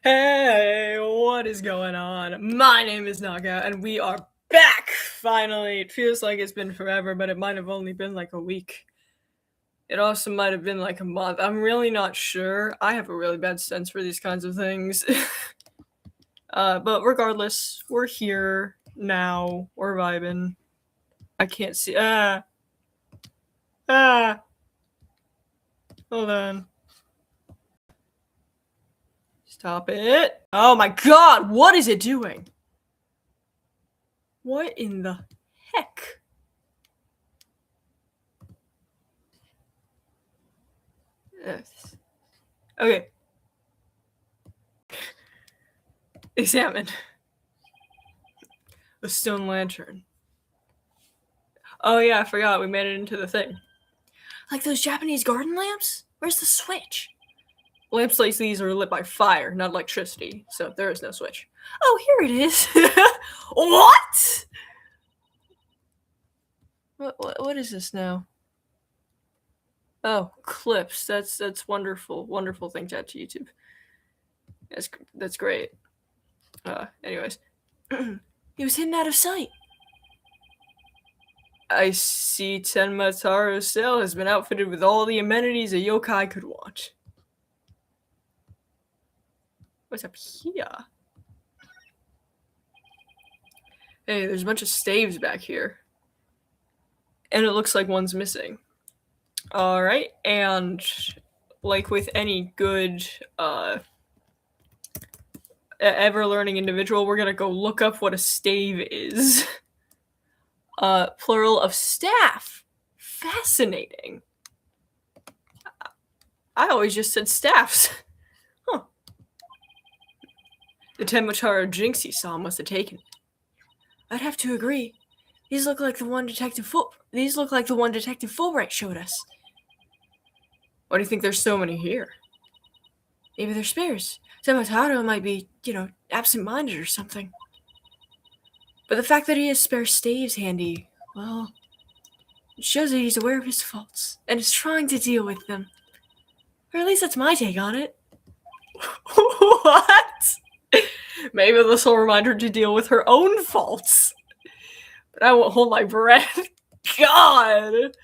Hey, what is going on? My name is Naga, and we are back! Finally! It feels like it's been forever, but it might have only been like a week. It also might have been like a month. I'm really not sure. I have a really bad sense for these kinds of things. But regardless, we're here now. We're vibing. I can't see. Ah! Hold on. Stop it. Oh my god, what is it doing? What in the heck? Yes. Okay. Examine. The stone lantern. Oh yeah, I forgot. We made it into the thing. Like those Japanese garden lamps? Where's the switch? Lamps like these are lit by fire, not electricity, so there is no switch. Oh, here it is. What? What is this now? Oh, clips. That's wonderful. Wonderful thing to add to YouTube. That's great. Anyways. He was hidden out of sight. I see Tenmataro's cell has been outfitted with all the amenities a yokai could want. What's up here? Hey, there's a bunch of staves back here. And it looks like one's missing. Alright, and like with any good ever-learning individual, we're gonna go look up what a stave is. Plural of staff. Fascinating. I always just said staffs. Huh. The Tenmataro jinx he saw must have taken it. I'd have to agree. These look like the one Detective Fulbright showed us. Why do you think there's so many here? Maybe they're spares. Tenmataro might be, absent-minded or something. But the fact that he has spare staves handy, well, it shows that he's aware of his faults and is trying to deal with them. Or at least that's my take on it. What? Maybe this will remind her to deal with her own faults. But I won't hold my breath. God!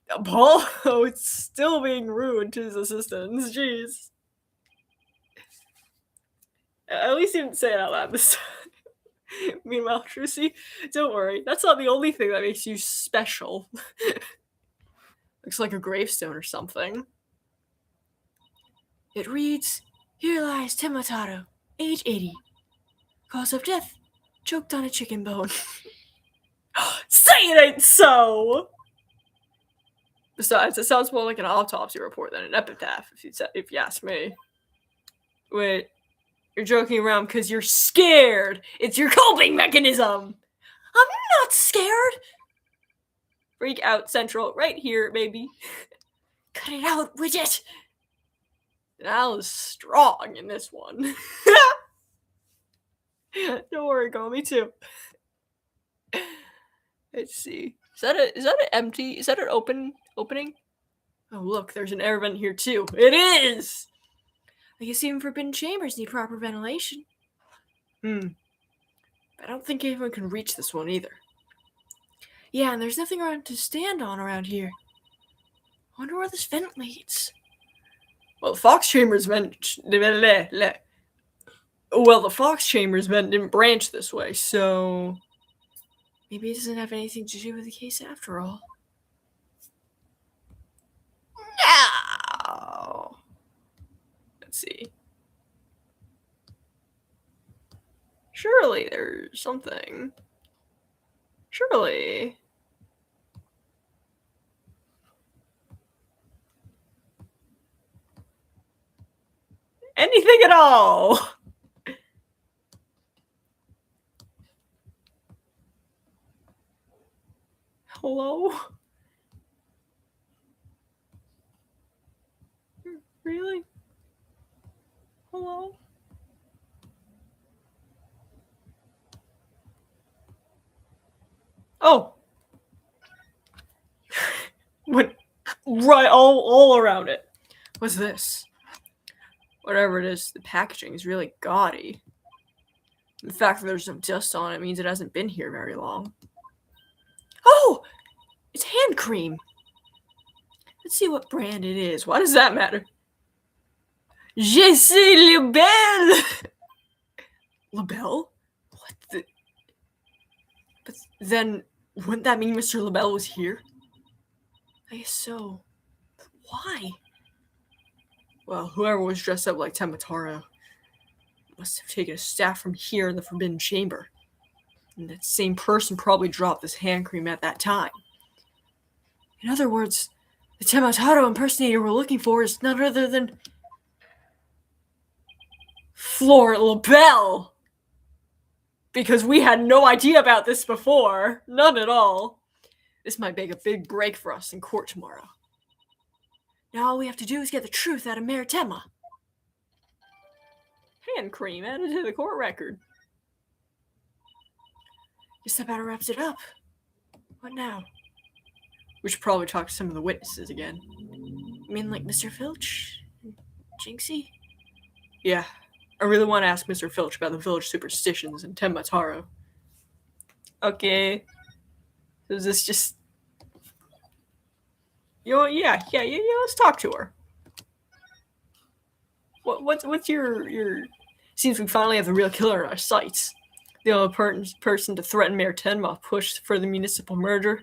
Apollo is still being rude to his assistants. Jeez. At least he didn't say it out loud this time. Meanwhile, Trucy, don't worry. That's not the only thing that makes you special. Looks like a gravestone or something. It reads, "Here lies Tenmataro, age 80. Cause of death, choked on a chicken bone." Say it ain't so! Besides, it sounds more like an autopsy report than an epitaph, if you ask me. Wait, you're joking around because you're scared! It's your coping mechanism! I'm not scared! Freak out central, right here, baby. Cut it out, widget! Al is strong in this one. Don't worry, girl, me too. Let's see. Is that an empty? Is that an opening? Oh, look, there's an air vent here too. It is! I guess even forbidden chambers need proper ventilation. But I don't think anyone can reach this one either. Yeah, and there's nothing around to stand on around here. I wonder where this vent leads. Well, the Fox Chambers vent. Well, the Fox Chambers vent didn't branch this way, so maybe it doesn't have anything to do with the case after all. No. Let's see. Surely there's something. Surely. Anything at all. Hello? Really? Hello? Oh. Went right all around it. What's this? Whatever it is, the packaging is really gaudy. The fact that there's some dust on it means it hasn't been here very long. Oh! It's hand cream. Let's see what brand it is. Why does that matter? Je suis Lebel! Lebel? What the? But then, wouldn't that mean Mr. Lebel was here? I guess so. But why? Well, whoever was dressed up like Temataro must have taken a staff from here in the Forbidden Chamber. And that same person probably dropped this hand cream at that time. In other words, the Temataro impersonator we're looking for is none other than Florent Lebel! Because we had no idea about this before. None at all. This might make a big break for us in court tomorrow. Now all we have to do is get the truth out of Mayor Tema. Hand cream added to the court record. Guess that about wraps it up. What now? We should probably talk to some of the witnesses again. You mean like Mr. Filch? Jinxie? Yeah. I really want to ask Mr. Filch about the village superstitions in Temataro. Okay. Is this just... Yeah, let's talk to her. What's your... Seems we finally have the real killer in our sights. The only person to threaten Mayor Tenma pushed for the municipal murder.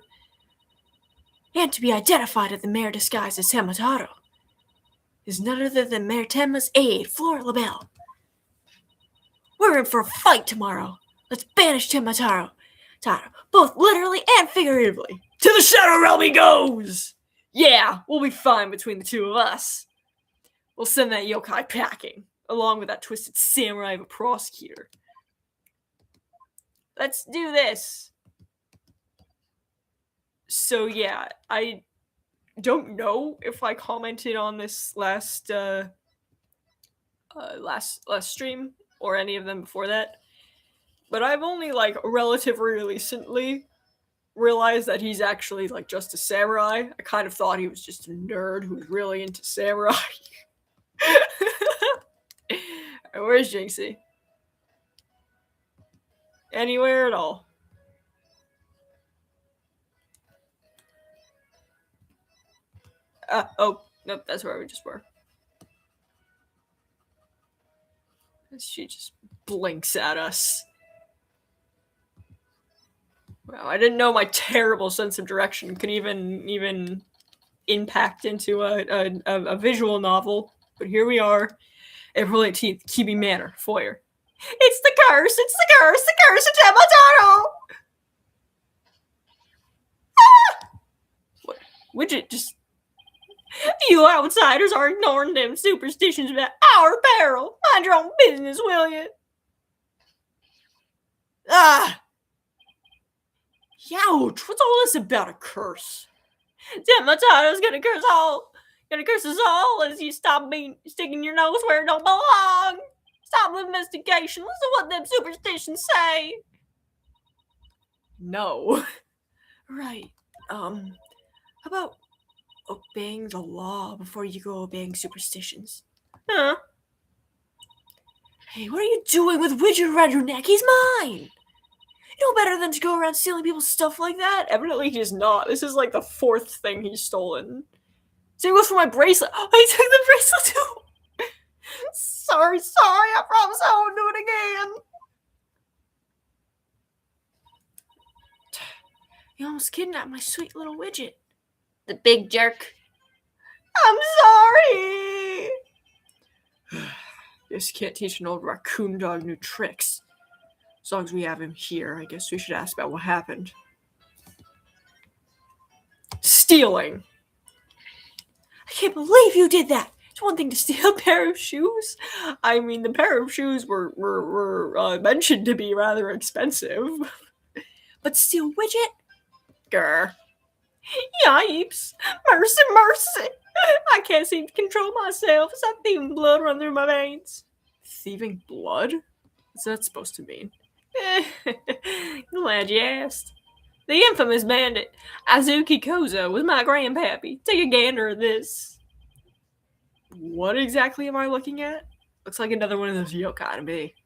And to be identified as the mayor disguised as Temataro is none other than Mayor Tenma's aide, Florent Lebel. We're in for a fight tomorrow. Let's banish Temataro, both literally and figuratively. To the Shadow Realm he goes! Yeah, we'll be fine between the two of us. We'll send that yokai packing, along with that twisted samurai of a prosecutor. Let's do this. So yeah, I don't know if I commented on this last stream or any of them before that, but I've only relatively recently realized that he's actually just a samurai. I kind of thought he was just a nerd who was really into samurai. Where's Jinxie? Anywhere at all? Oh, nope, that's where we just were. She just blinks at us. Wow, I didn't know my terrible sense of direction could even impact into a visual novel, but here we are. April 18th, Kibi Manor, foyer. It's the curse of Temataro! Ah! What? Widget just... You outsiders are ignoring them superstitions about our peril. Mind your own business, will you? Ah! Youch! What's all this about a curse? Temataro's gonna curse us all as you stop sticking your nose where it don't belong. Stop the investigation. Listen to what them superstitions say. No. Right. How about obeying the law before you go obeying superstitions? Huh? Hey, what are you doing with Widget around your neck? He's mine! You know better than to go around stealing people's stuff like that? Evidently he's not. This is the fourth thing he's stolen. Same goes for my bracelet. Oh, he took the bracelet too! Sorry, I promise I won't do it again. You almost kidnapped my sweet little Widget. The big jerk. I'm sorry! Guess you can't teach an old raccoon dog new tricks. As long as we have him here, I guess we should ask about what happened. Stealing! I can't believe you did that! It's one thing to steal A pair of shoes? I mean, the pair of shoes were mentioned to be rather expensive. But steal Widget? Grr. Yipes! Mercy! I can't seem to control myself as I'm thieving blood run through my veins. Thieving blood? What's that supposed to mean? Glad you asked. The infamous bandit Azuki Koza was my grandpappy. Take a gander at this. What exactly am I looking at? Looks like another one of those yokai to me.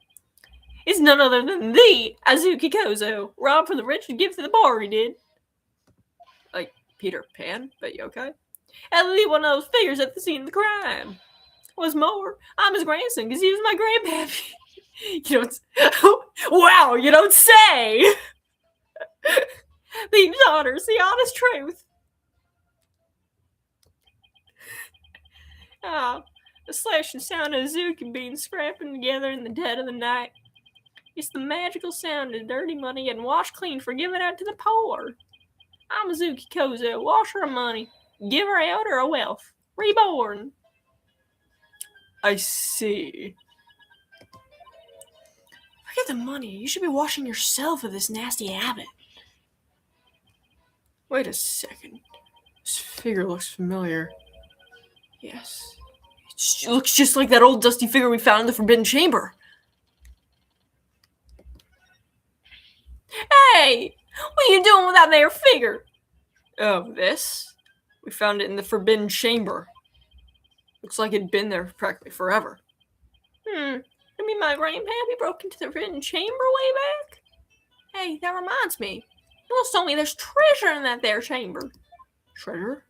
It's none other than the Azuki Kozo. Robbed from the rich and give to the poor, he did. Like Peter Pan, but yokai? At least one of those figures at the scene of the crime. What's more, I'm his grandson because he was my grandpappy. You don't... Wow, you don't say! These honors, the honest truth. The slashing sound of Azuki beans scrapping together in the dead of the night. It's the magical sound of dirty money getting washed clean for giving out to the poor. I'm Azuki Kozo, washer of money, giver out or a wealth, reborn. I see. Forget the money. You should be washing yourself of this nasty habit. Wait a second. This figure looks familiar. Yes. It looks just like that old dusty figure we found in the Forbidden Chamber. Hey! What are you doing with that there figure? Oh, this? We found it in the Forbidden Chamber. Looks like it'd been there practically forever. I mean, my grandpappy broke into the Forbidden Chamber way back? Hey, that reminds me. You almost told me there's treasure in that there chamber. Treasure?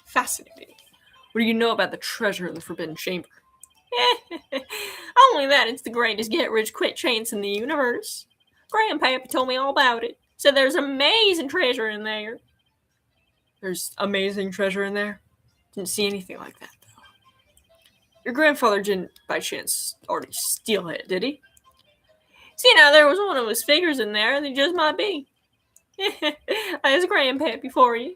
Fascinating. What do you know about the treasure in the Forbidden Chamber? Only that it's the greatest get-rich-quick chance in the universe. Grandpappy told me all about it. Said there's amazing treasure in there. There's amazing treasure in there? Didn't see anything like that, though. Your grandfather didn't, by chance, already steal it, did he? See, now there was one of his figures in there, and it just might be. That's grandpappy for you.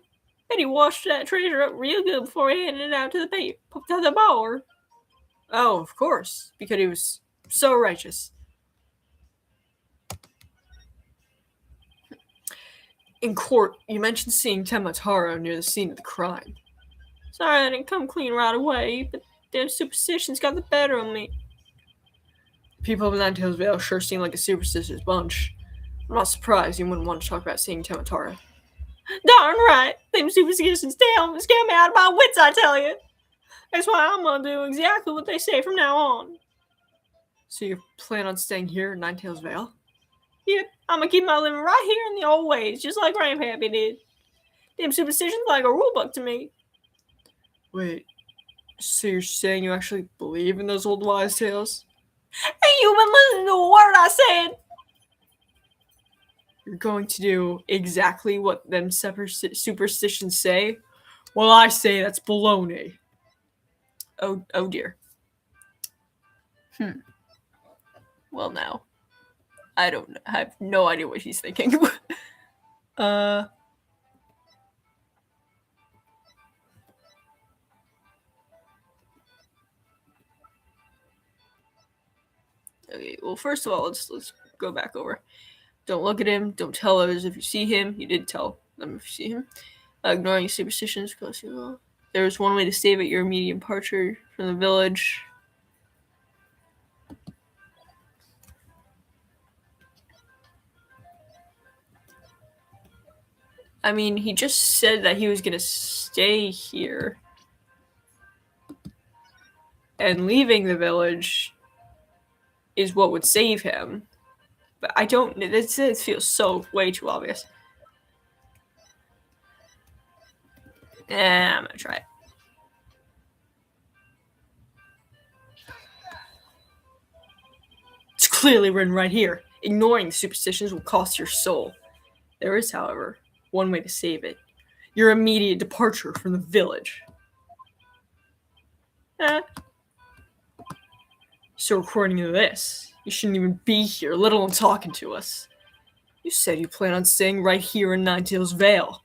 And he washed that treasure up real good before he handed it out to the bar. Oh, of course, because he was so righteous. In court, you mentioned seeing Temataro near the scene of the crime. Sorry I didn't come clean right away, but their superstitions got the better of me. People of Ninetales Vale sure seem like a superstitious bunch. I'm not surprised you wouldn't want to talk about seeing Temataro. Darn right! Them superstitions scare me out of my wits, I tell you! That's why I'm gonna do exactly what they say from now on. So you plan on staying here in Ninetales Vale? Yep, I'm gonna keep my living right here in the old ways, just like Grandpappy did. Them superstitions like a rulebook to me. Wait, so you're saying you actually believe in those old wise tales? Hey, you been listening to a word I said? You're going to do exactly what them superstitions say? Well, I say that's baloney. Oh dear. Well, now. I don't know. I have no idea what he's thinking. Okay, well, first of all, let's go back over. Don't look at him. Don't tell others if you see him. You did tell them if you see him. Ignoring superstitions, because there's one way to save it: your immediate departure from the village. I mean, he just said that he was gonna stay here, and leaving the village is what would save him. But I don't. This feels so way too obvious. I'm gonna try it. It's clearly written right here. Ignoring the superstitions will cost your soul. There is, however, one way to save it: your immediate departure from the village. So according to this, you shouldn't even be here, let alone talking to us. You said you plan on staying right here in Ninetales Vale.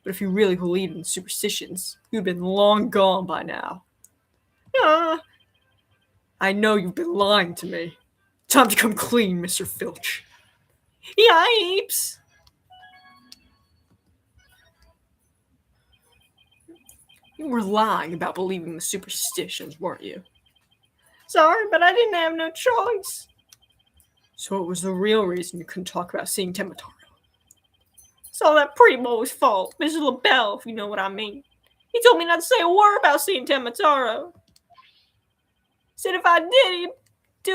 But if you really believed in superstitions, you'd been long gone by now. I know you've been lying to me. Time to come clean, Mr. Filch. Yipes! You were lying about believing the superstitions, weren't you? Sorry, but I didn't have no choice. So it was the real reason you couldn't talk about seeing Temataro. It's all that pretty boy's fault. Mr. LaBelle, if you know what I mean. He told me not to say a word about seeing Temataro. Said if I did, he'd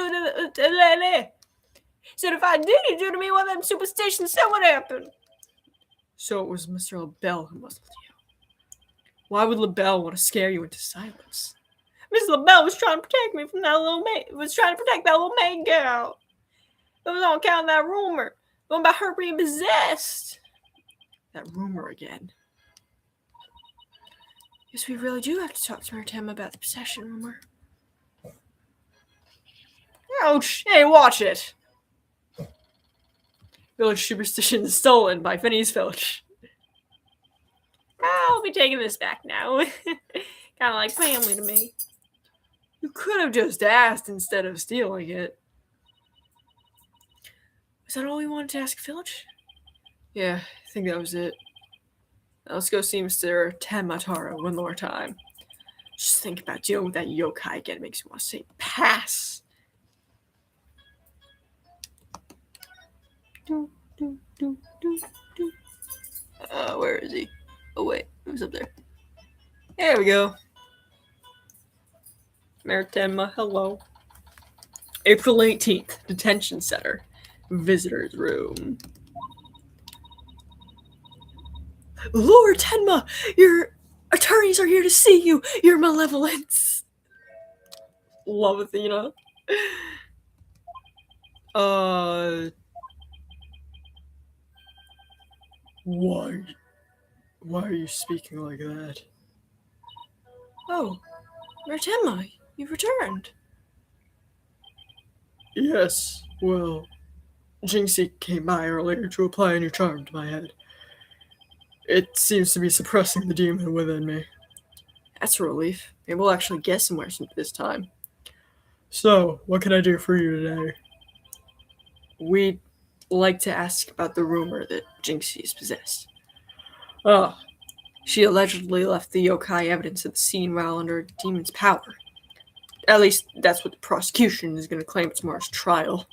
do to me what them superstitions said would happen. So it was Mr. LaBelle who muzzled you. Why would LaBelle want to scare you into silence? Miss LaBelle was trying to protect me from that little maid. Was trying to protect that little maid girl. It was on account of that rumor. Going about her being possessed. That rumor again. Guess we really do have to talk to Martem about the possession rumor. Ouch! Hey, watch it! Village superstition stolen by Phineas Filch. I'll be taking this back now. Kind of like family to me. You could have just asked instead of stealing it. Was that all we wanted to ask Filch? Yeah, I think that was it. Now let's go see Mr. Temataro one more time. Just think about dealing with that yokai again. It makes me want to say pass. Where is he? Oh wait, who's up there? There we go. Mayor Tenma, hello. April 18th, Detention Center. Visitor's room. Lord Tenma, your attorneys are here to see you. Your malevolence. Love Athena. Why are you speaking like that? Oh, Martemma, you've returned. Yes, well, Jinxie came by earlier to apply a new charm to my head. It seems to be suppressing the demon within me. That's a relief. Maybe we'll actually get somewhere this time. So, what can I do for you today? We'd like to ask about the rumor that Jinxie is possessed. Ah, she allegedly left the yokai evidence at the scene while under a demon's power. At least, that's what the prosecution is going to claim at tomorrow's trial.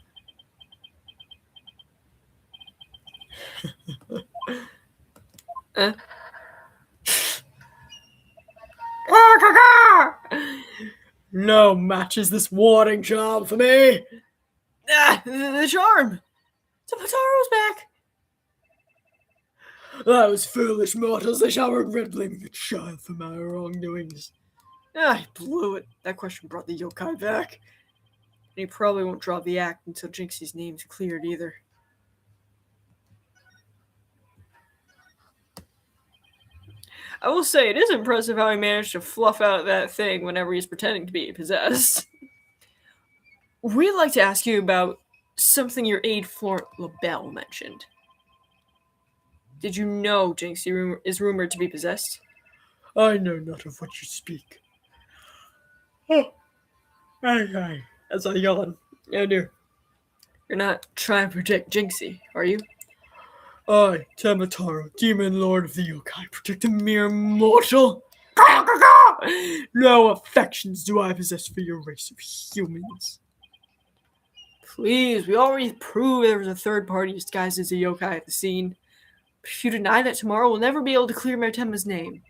No matches this warding charm for me. The charm. Temataro's back. Those foolish mortals, they shall regret blaming the child for my wrongdoings. I blew it. That question brought the yokai back. And he probably won't drop the act until Jinxie's name's cleared either. I will say, it is impressive how he managed to fluff out that thing whenever he's pretending to be possessed. We'd like to ask you about something your aide Florent LaBelle mentioned. Did you know Jinxie is rumored to be possessed? I know not of what you speak. Oh, aye, as I yawn. Oh dear. You're not trying to protect Jinxie, are you? I, Temataro, demon lord of the yokai, protect a mere mortal. No affections do I possess for your race of humans. Please, we already proved there was a third party disguised as a yokai at the scene. But if you deny that tomorrow, we'll never be able to clear Martemma's name.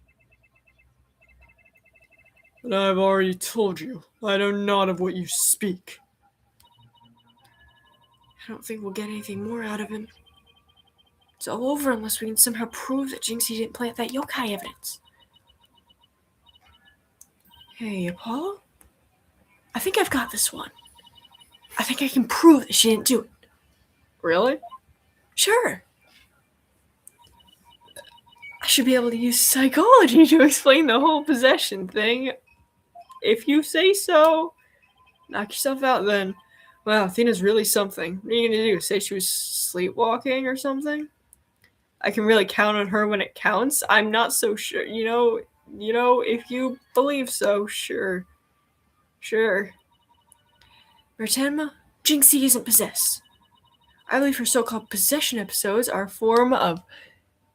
But I've already told you, I know not of what you speak. I don't think we'll get anything more out of him. It's all over unless we can somehow prove that Jinxie didn't plant that yokai evidence. Hey, Apollo? I think I've got this one. I think I can prove that she didn't do it. Really? Sure. I should be able to use psychology to explain the whole possession thing. If you say so. Knock yourself out then. Wow, Athena's really something. What are you gonna do? Say she was sleepwalking or something? I can really count on her when it counts. I'm not so sure. You know, if you believe so, sure. Martemma, Jinxie isn't possessed. I believe her so-called possession episodes are a form of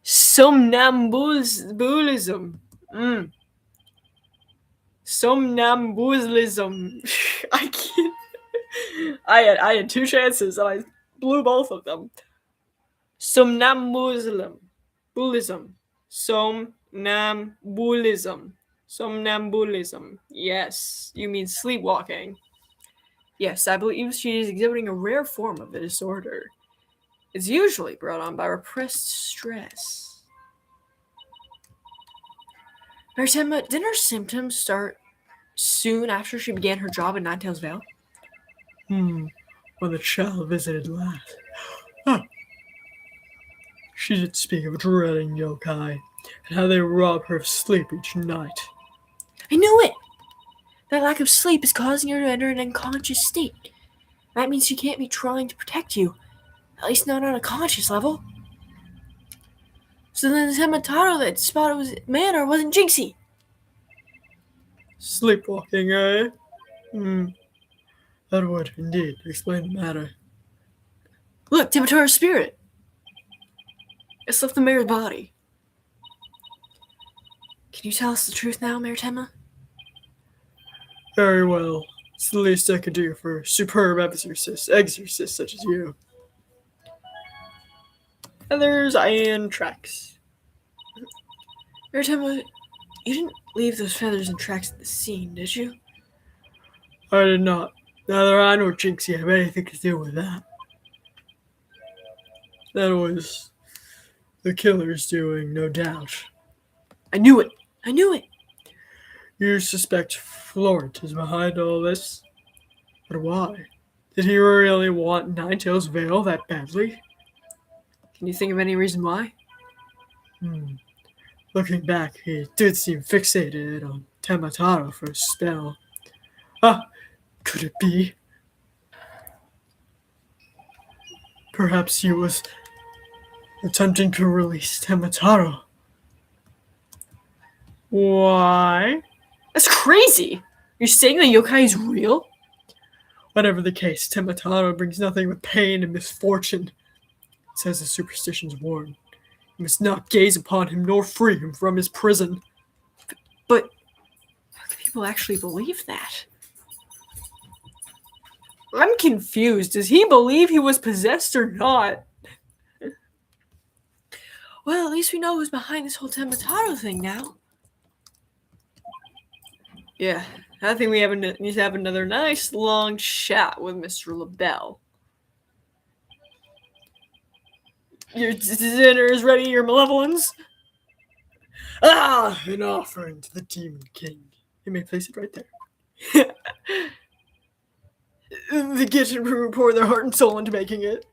somnambulism. Somnambulism. I can't. I had two chances and I blew both of them. Somnambulism. Somnambulism. Somnambulism. Yes, you mean sleepwalking. Yes, I believe she is exhibiting a rare form of the disorder. It's usually brought on by repressed stress. Maritima, didn't her symptoms start soon after she began her job at Ninetails Vale? When the child visited last. Huh. She did speak of dreading yokai and how they rob her of sleep each night. I knew it! That lack of sleep is causing her to enter an unconscious state. That means she can't be trying to protect you, at least not on a conscious level. So then the Temataro that spotted was Manor wasn't Jinxie. Sleepwalking, eh? That would, indeed, explain the matter. Look, Temataro's spirit. It's left the mayor's body. Can you tell us the truth now, Mayor Tema? Very well. It's the least I could do for superb exorcists such as you. Feathers and tracks. Mayor Tema, you didn't leave those feathers and tracks at the scene, did you? I did not. Neither I nor Jinxie have anything to do with that. That was the killer's doing, no doubt. I knew it! I knew it! You suspect Florent is behind all this? But why? Did he really want Ninetails Vale that badly? Can you think of any reason why? Looking back, he did seem fixated on Temataro for a spell. Could it be? Perhaps he was attempting to release Temataro. Why? That's crazy! You're saying the yokai is real? Whatever the case, Temataro brings nothing but pain and misfortune. Says the superstitions warn. You must not gaze upon him nor free him from his prison. But how can people actually believe that? I'm confused. Does he believe he was possessed or not? Well, at least we know who's behind this whole Temataro thing now. Yeah, I think we need to have another nice long chat with Mr. LaBelle. Your dinner is ready, your malevolence? An offering to the Demon King. You may place it right there. The kitchen crew poured their heart and soul into making it.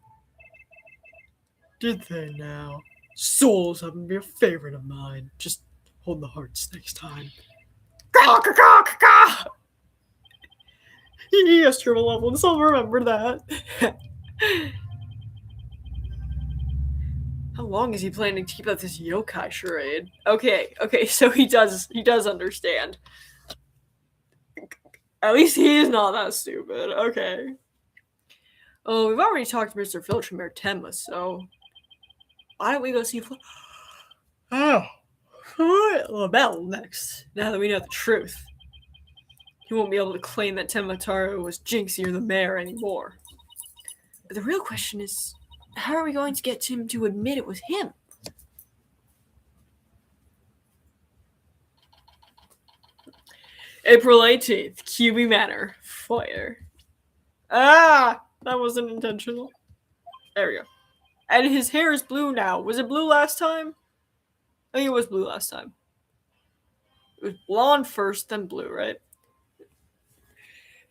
Did they now? Souls happen to be a favorite of mine. Just hold the hearts next time. Yes, your malevolence, I'll remember that. How long is he planning to keep up this yokai charade? Okay, so he does understand. At least he is not that stupid. Okay. Oh, we've already talked to Mr. Filch from Tema, so why don't we go see LaBelle next? Now that we know the truth, he won't be able to claim that Temataro was Jinxie or the mayor anymore. But the real question is, how are we going to get him to admit it was him? April 18th, QB Manor. Fire. That wasn't intentional. There we go. And his hair is blue now. Was it blue last time? I think it was blue last time. It was blonde first, then blue, right?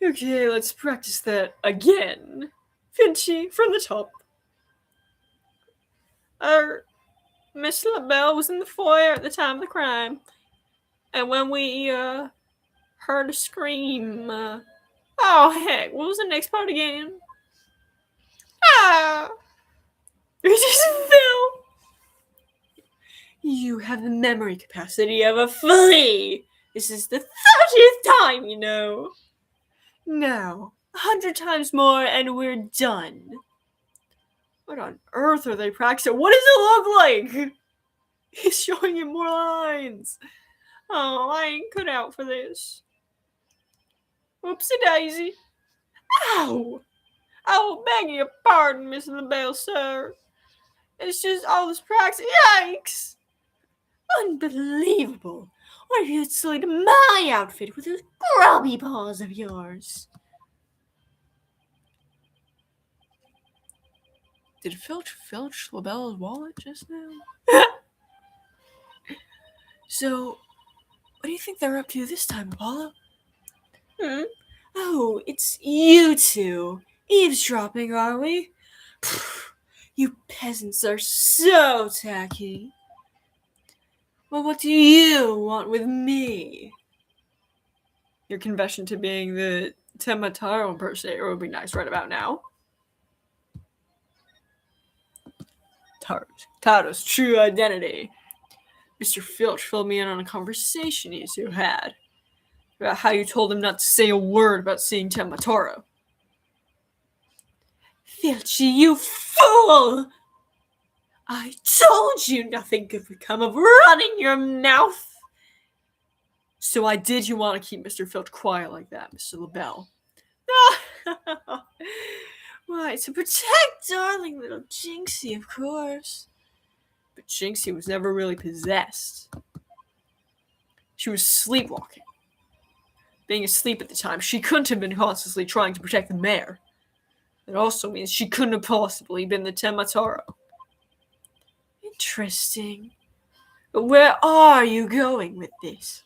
Okay, let's practice that again. Finchy, from the top. Miss LaBelle was in the foyer at the time of the crime. And when we, heard a scream, oh heck, what was the next part again? It just fell. You have the memory capacity of a flea. This is the 30th time, you know. Now, 100 times more and we're done. What on earth are they practicing? What does it look like? He's showing him more lines. Oh, I ain't cut out for this. Whoopsie daisy. Ow! Oh, beg your pardon, Miss LaBelle, sir. It's just all this practice. Yikes! Unbelievable! What if you had sullied my outfit with those grubby paws of yours? Did Filch LaBelle's wallet just now? So, what do you think they're up to this time, Apollo? Hmm? Oh, it's you two. Eavesdropping, are we? Pfft, you peasants are so tacky. Well, what do you want with me? Your confession to being the Temataro impersonator would be nice right about now. Taro's true identity. Mr. Filch filled me in on a conversation you two had about how you told him not to say a word about seeing Temataro. Filchy, you fool! I told you nothing could become of running your mouth. So why did you want to keep Mr. Filch quiet like that, Mr. LaBelle? Why, to protect darling little Jinxie, of course. But Jinxie was never really possessed. She was sleepwalking. Being asleep at the time, she couldn't have been consciously trying to protect the mayor. It also means she couldn't have possibly been the Temataro. Interesting. But where are you going with this?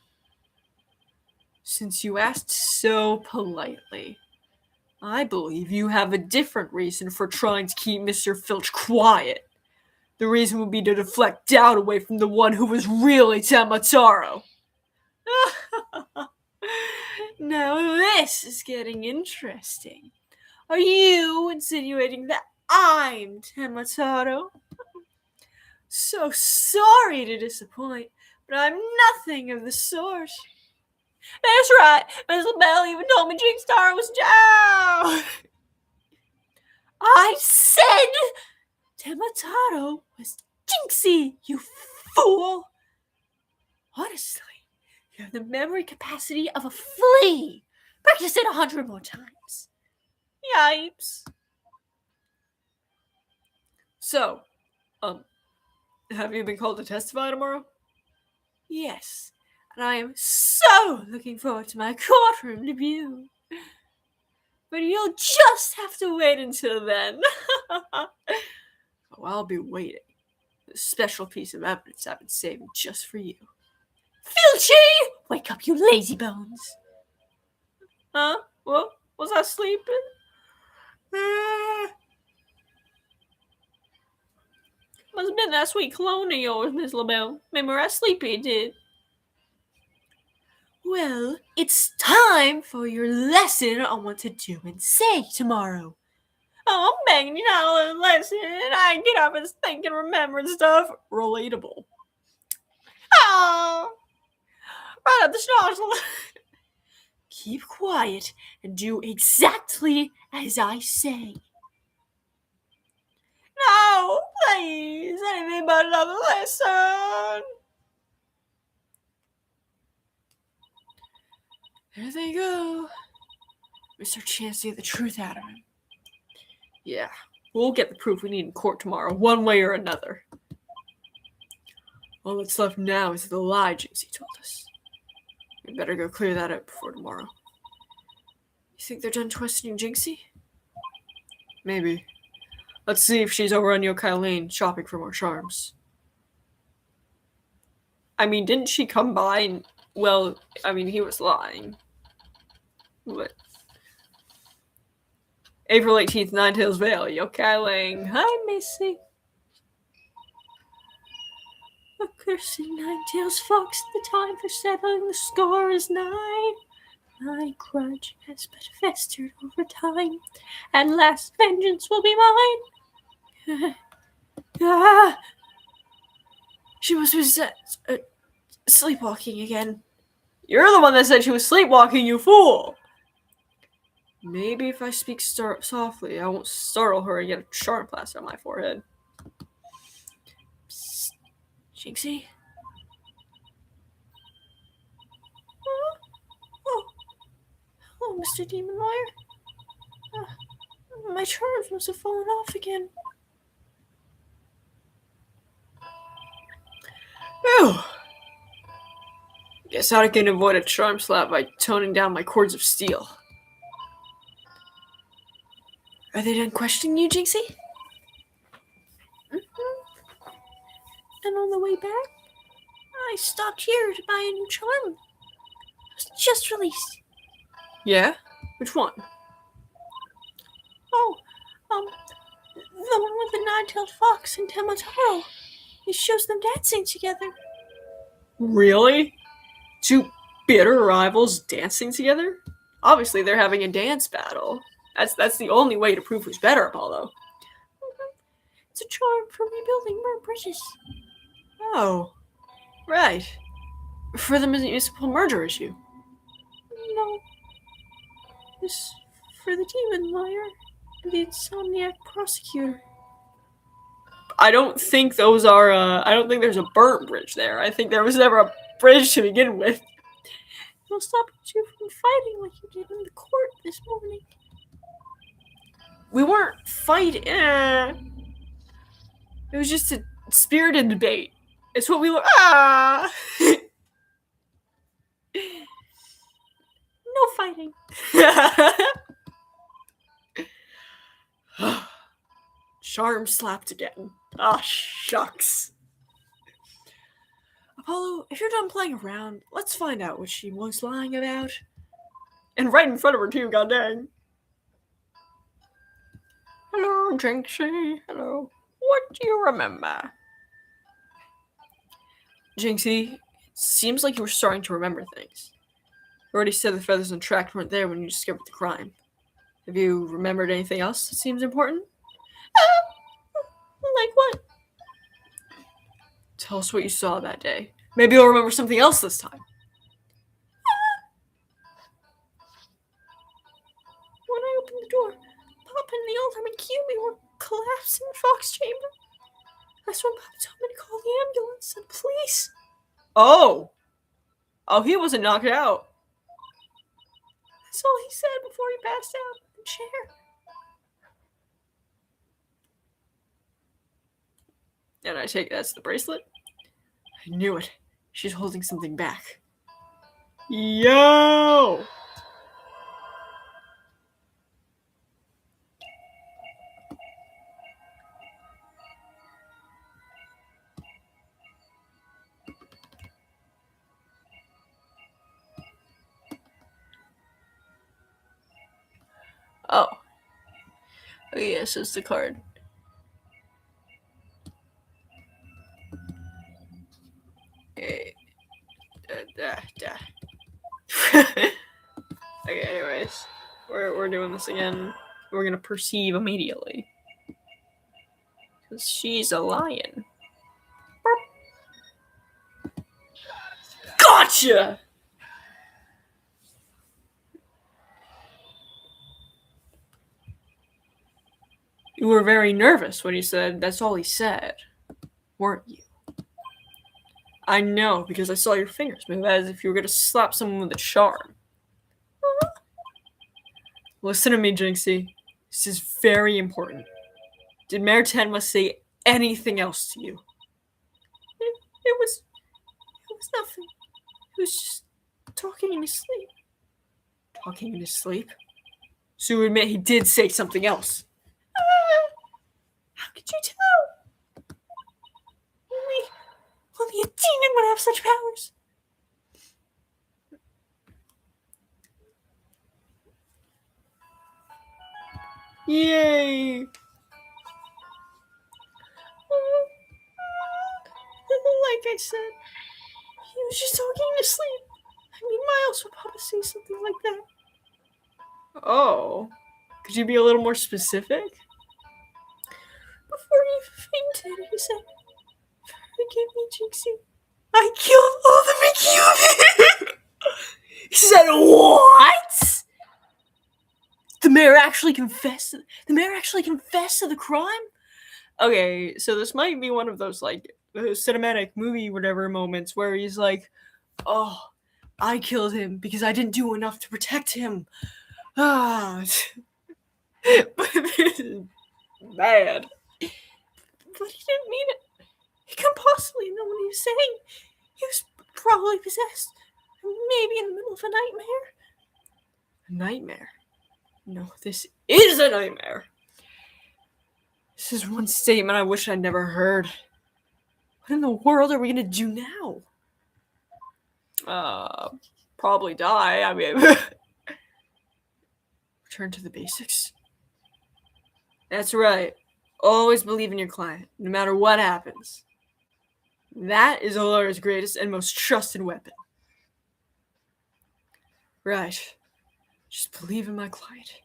Since you asked so politely, I believe you have a different reason for trying to keep Mr. Filch quiet. The reason would be to deflect doubt away from the one who was really Temataro. Now this is getting interesting. Are you insinuating that I'm Temataro? So sorry to disappoint, but I'm nothing of the sort. That's right, Miss LaBelle even told me Jinx Star was down. I said Temataro was Jinxie, you fool! Honestly, you have the memory capacity of a flea. Practice it 100 more times. Yipes. So, have you been called to testify tomorrow? Yes, and I am so looking forward to my courtroom debut. But you'll just have to wait until then. Oh, I'll be waiting. A special piece of evidence I've been saving just for you. Filchy! Wake up, you lazy bones. Huh? What? Was I sleeping? Must have been that sweet cologne of yours, Miss LaBelle. Made me right sleepy, it did. Well, it's time for your lesson on what to do and say tomorrow. Oh, I'm begging you not to listen. I get up and think and remember and stuff. Relatable. Oh, right up the schnozzle. Keep quiet and do exactly as I say. No, please. Anything but another lesson. There they go. It's our chance to get the truth out of him. Yeah, we'll get the proof we need in court tomorrow, one way or another. All that's left now is the lie Jinxie told us. We better go clear that up before tomorrow. You think they're done questioning Jinxie? Maybe. Let's see if she's over on Yokai Lane shopping for more charms. I mean, didn't she come by and... Well, I mean, he was lying. But... April 18th, Ninetales Vale, Yokai Lane. Hi, Missy. A cursing Ninetales Fox, the time for settling the score is nigh. My grudge has but festered over time, and last vengeance will be mine. She must be sleepwalking again. You're the one that said she was sleepwalking, you fool! Maybe if I speak softly, I won't startle her and get a charm plaster on my forehead. Psst. Jinxie? Oh, Mr. Demon Lawyer. My charms must have fallen off again. Phew. Guess I can avoid a charm slap by toning down my cords of steel. Are they done questioning you, Jinxie? Mm-hmm. And on the way back, I stopped here to buy a new charm. It was just released. Yeah? Which one? Oh, the one with the nine-tailed fox and Temotaro. It shows them dancing together. Really? Two bitter rivals dancing together? Obviously, they're having a dance battle. That's the only way to prove who's better, Apollo. Mm-hmm. It's a charm for rebuilding more bridges. Oh, right. For the municipal merger issue. No. It's for the demon lawyer and the insomniac prosecutor. I don't think those are, I don't think there's a burnt bridge there. I think there was never a bridge to begin with. It'll stop you from fighting like you did in the court this morning. We weren't fighting. It was just a spirited debate. It's what we were. No fighting. Charm slapped again. Ah, shucks. Apollo, if you're done playing around, let's find out what she was lying about. And right in front of her, too, god dang. Hello, Jinxie. Hello. What do you remember? Jinxie, it seems like you were starting to remember things. You already said the feathers and track weren't there when you discovered the crime. Have you remembered anything else that seems important? Like what? Tell us what you saw that day. Maybe you'll remember something else this time. When I opened the door, Papa and the ultimate Cubie were collapsed in the fox chamber. That's when Papa told me to call the ambulance and police. Oh! Oh, he wasn't knocked out. That's all he said before he passed out in the chair. And I take it that's the bracelet? I knew it. She's holding something back. Yo! Oh. Oh yes, it's the card. Okay, anyways. We're doing this again. We're gonna perceive immediately. Because she's a lion. Gotcha! You were very nervous when he said that's all he said, weren't you? I know, because I saw your fingers move as if you were going to slap someone with a charm. Listen to me, Jinxie. This is very important. Did Mayor Tenma say anything else to you? It was nothing. He was just talking in his sleep. Talking in his sleep? So you admit he did say something else? How could you tell? Only a demon would have such powers. Yay! Like I said, he was just talking in his sleep. I mean, why else would Papa say something like that? Oh. Could you be a little more specific? Before he fainted, he said, "Forgive me, Jinxie. I killed all the Mickey." He said what? The mayor actually confessed to the crime? Okay, so this might be one of those like cinematic movie whatever moments where he's like, "Oh, I killed him because I didn't do enough to protect him." Ah. But this is bad. But he didn't mean it. He couldn't possibly know what he was saying. He was probably possessed. Maybe in the middle of a nightmare. A nightmare? No, this is a nightmare. This is one statement I wish I'd never heard. What in the world are we gonna do now? Probably die. I mean, return to the basics. That's right. Always believe in your client, no matter what happens. That is a lawyer's greatest and most trusted weapon. Right. Just believe in my client,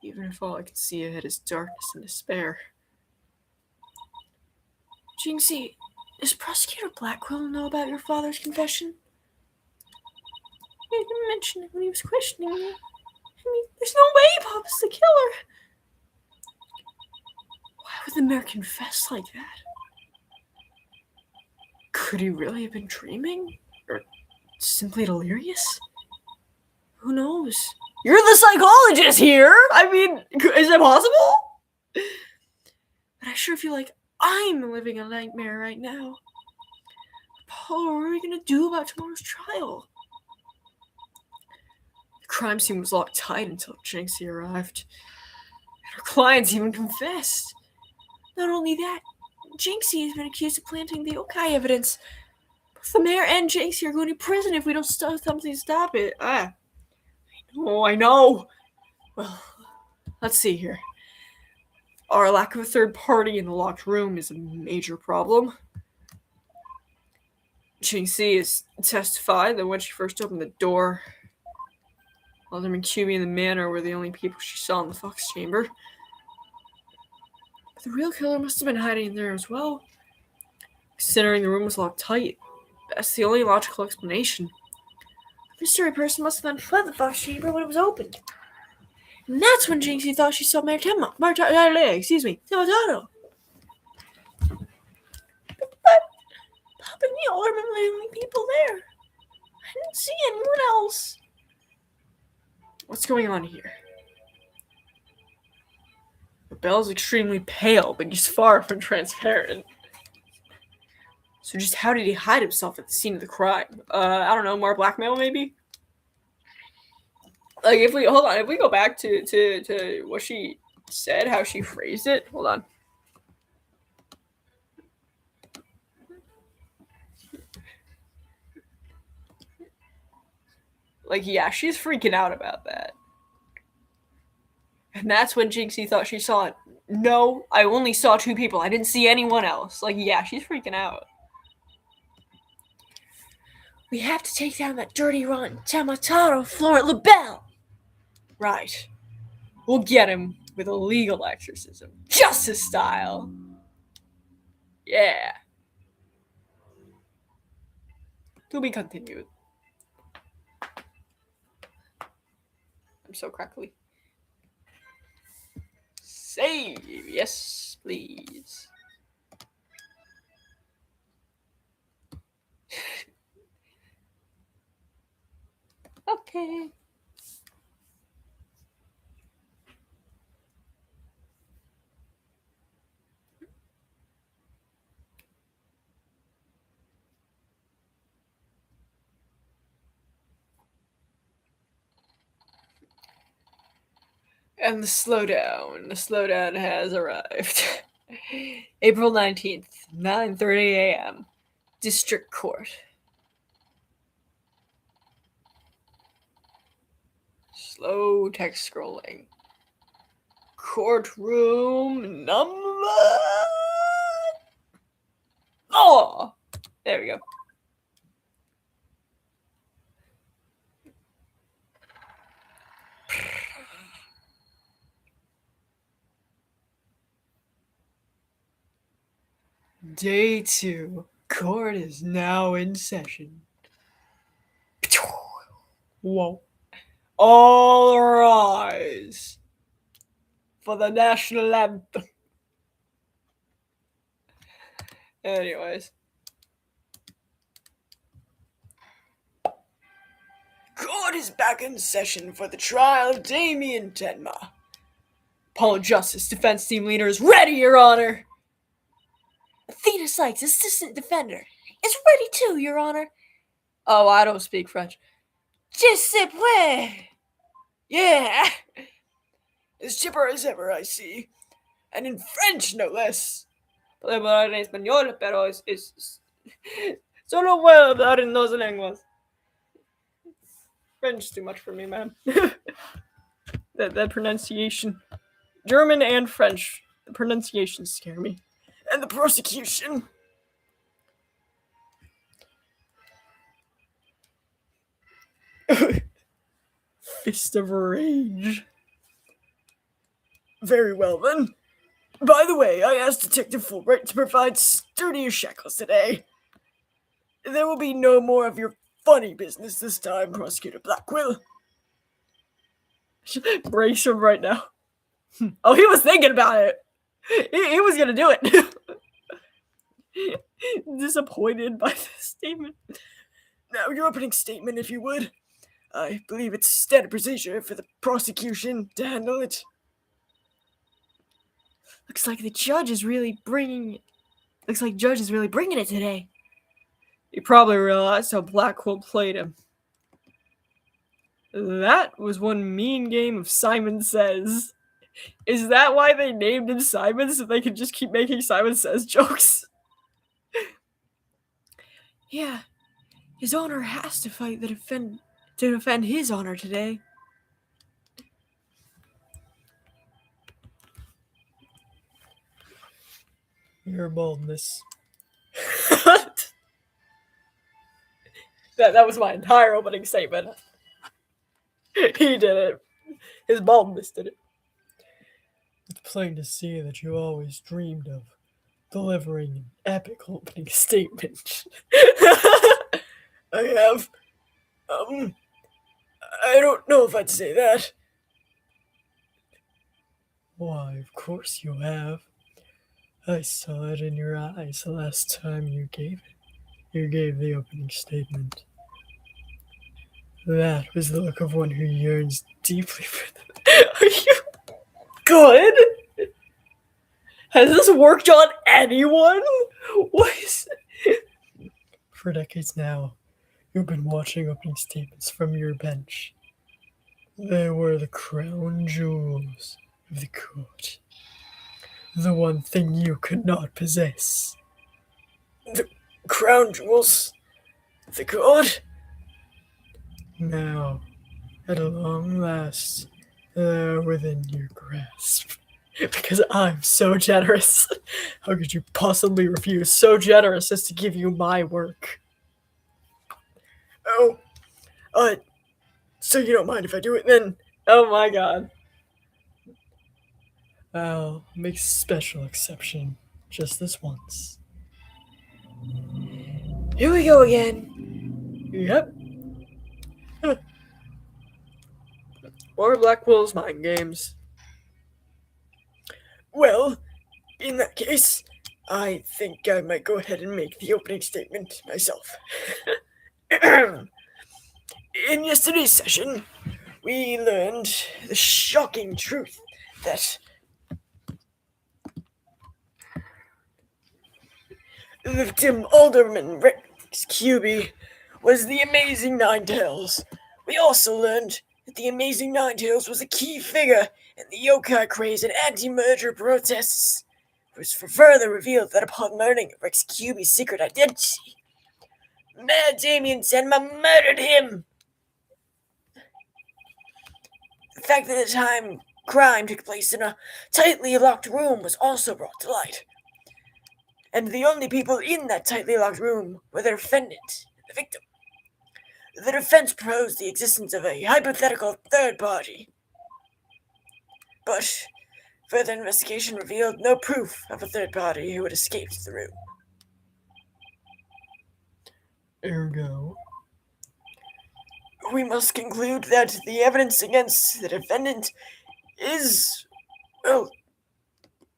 even if all I can see ahead is darkness and despair. Jinxie, does Prosecutor Blackwell know about your father's confession? He didn't mention it when he was questioning me. I mean, there's no way Pop is the killer. Why would the mayor confess like that? Could he really have been dreaming? Or simply delirious? Who knows? You're the psychologist here! I mean, is it possible? But I sure feel like I'm living a nightmare right now. Paul, what are we gonna do about tomorrow's trial? The crime scene was locked tight until Jinxie arrived. And her clients even confessed. Not only that, Jinxie has been accused of planting the yokai evidence. Both the mayor and Jinxie are going to prison if we don't something to stop it. I know. Well, let's see here. Our lack of a third party in the locked room is a major problem. Jinxie has testified that when she first opened the door, Alderman Cubey and the manor were the only people she saw in the Fox chamber. But the real killer must have been hiding there as well. Considering the room was locked tight, that's the only logical explanation. The mystery person must have then fled the Fox chamber when it was opened. And that's when Jinxie thought she saw Mayor Temotaro. But Pop and the Alderman were the only people there. I didn't see anyone else. What's going on here? The bell's extremely pale, but he's far from transparent. So just how did he hide himself at the scene of the crime? I don't know, more blackmail maybe? Like if we go back to what she said, how she phrased it. Hold on. Like, yeah, she's freaking out about that. And that's when Jinxie thought she saw it. No, I only saw 2 people. I didn't see anyone else. Like, yeah, she's freaking out. We have to take down that dirty, rotten Temotaro Florent LaBelle. Right. We'll get him with a legal exorcism. Justice style. Yeah. To be continued. I'm so crackly. Save. Yes, please. Okay. And the slowdown has arrived. April 19th, 9:30 a.m. District Court. Slow text scrolling. Courtroom number... Oh! There we go. Day 2. Court is now in session. Whoa. All rise for the national anthem. Anyways. Court is back in session for the trial of Damien Tenma. Apollo Justice defense team leader is ready, Your Honor. Athena Sykes, assistant defender, is ready too, Your Honor. Oh, I don't speak French. Je sais pas. Yeah. As chipper as ever, I see. And in French, no less. Puedo hablar en español, pero es solo puedo hablar en dos lenguas. French is too much for me, man. that pronunciation. German and French. The pronunciations scare me. And the prosecution. Fist of Rage. Very well, then. By the way, I asked Detective Fulbright to provide sturdier shackles today. There will be no more of your funny business this time, Prosecutor Blackwell. Brace him right now. Oh, he was thinking about it. He was gonna do it. Disappointed by this statement. Now, your opening statement, if you would. I believe it's standard procedure for the prosecution to handle it. Looks like Judge is really bringing it today. He probably realized how Blackwell played him. That was one mean game of Simon Says. Is that why they named him Simon, so they could just keep making Simon Says jokes? Yeah, his honor has to fight to defend his honor today. Your boldness. That was my entire opening statement. He did it. His baldness did it. It's plain to see that you always dreamed of delivering an epic opening statement. I have. I don't know if I'd say that. Why, of course you have. I saw it in your eyes the last time you gave it. You gave the opening statement. That was the look of one who yearns deeply for them. Are you good? Has this worked on anyone? What is it? For decades now, you've been watching opening statements from your bench. They were the crown jewels of the court. The one thing you could not possess. The crown jewels of the court? Now, at long last, they're within your grasp. Because I'm so generous. How could you possibly refuse so generous as to give you my work? Oh, so you don't mind if I do it then? Oh my god. I'll make a special exception, just this once. Here we go again. Yep. Or Blackwell's mind games. Well, in that case, I think I might go ahead and make the opening statement myself. In yesterday's session, we learned the shocking truth that the victim, Alderman Rex Cuby, was the Amazing Ninetales. We also learned that the Amazing Ninetales was a key figure in the yokai craze and anti-merger protests. It was further revealed that upon learning of Rex Cuby's secret identity, Mayor Damien Senma murdered him. The fact that the crime took place in a tightly locked room was also brought to light. And the only people in that tightly locked room were the defendant and the victim. The defense proposed the existence of a hypothetical third party. But further investigation revealed no proof of a third party who had escaped the room. Ergo, We must conclude that the evidence against the defendant is, well,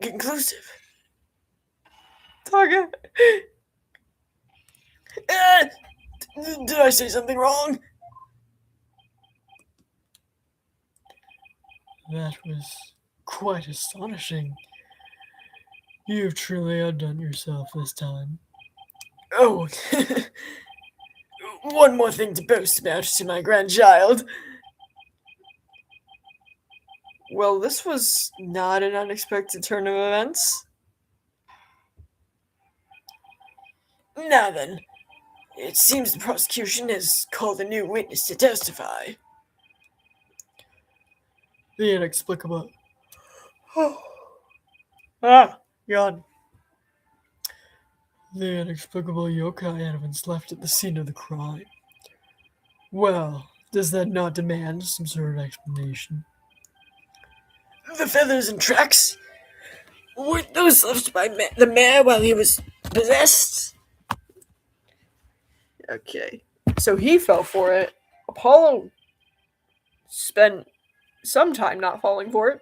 conclusive. Taga. Did I say something wrong? that was quite astonishing. You've truly outdone yourself this time. Oh. one more thing to boast about to my grandchild. Well, this was not an unexpected turn of events. Now then, it seems the prosecution has called a new witness to testify. The inexplicable. Yawn. The inexplicable yokai evidence left at the scene of the crime. Well, does that not demand some sort of explanation? The feathers and tracks? Weren't those left by the mayor while he was possessed? Okay. So he fell for it. Apollo spent some time not falling for it.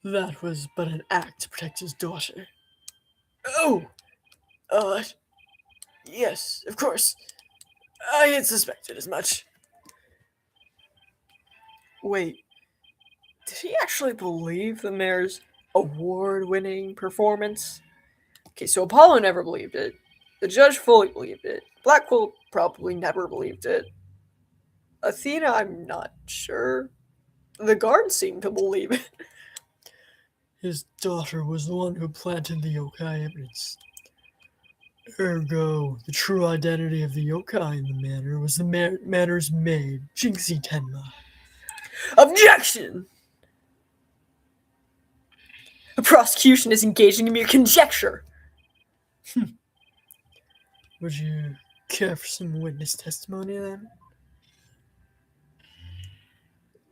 That was but an act to protect his daughter. Oh! Yes, of course. I had suspected as much. Wait. Did he actually believe the mayor's award-winning performance? Okay, so Apollo never believed it. The judge fully believed it. Blackwell probably never believed it. Athena, I'm not sure. The guards seem to believe it. His daughter was the one who planted the yokai evidence. Ergo, the true identity of the yokai in the manor was the manor's maid, Jinxie Tenma. Objection! The prosecution is engaging in mere conjecture. Would you care for some witness testimony then?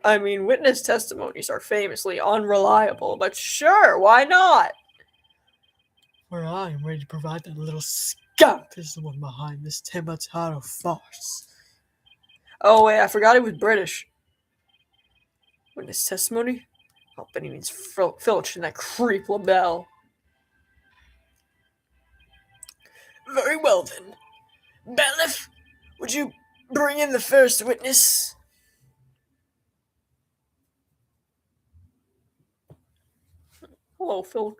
I mean, witness testimonies are famously unreliable, but sure, why not? For I am ready to provide that little skunk is the one behind this Temataro farce. Oh wait, I forgot he was British. Witness testimony? Oh, but he means Filch and that creep LaBelle. Very well then. Bailiff, would you bring in the first witness? Hello, Filch.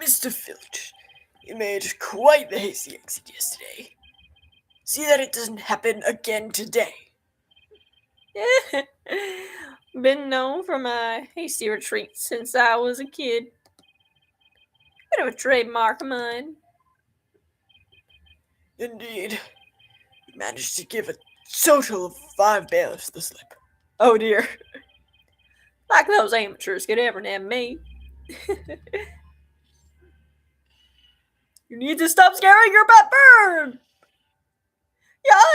Mr. Filch, you made quite the hasty exit yesterday. See that it doesn't happen again today. Been known for my hasty retreats since I was a kid. Bit of a trademark of mine. Indeed. You managed to give a total of 5 bailiffs the slip. Oh dear. Like those amateurs could ever nab me. You need to stop scaring your pet bird!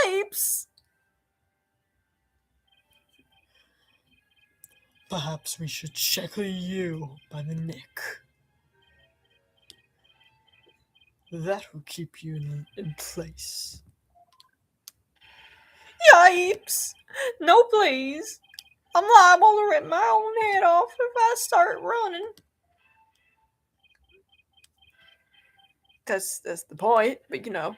Yipes! Perhaps we should shackle you by the neck. That will keep you in place. Yipes! No, please. I'm liable to rip my own head off if I start running. That's the point, but you know.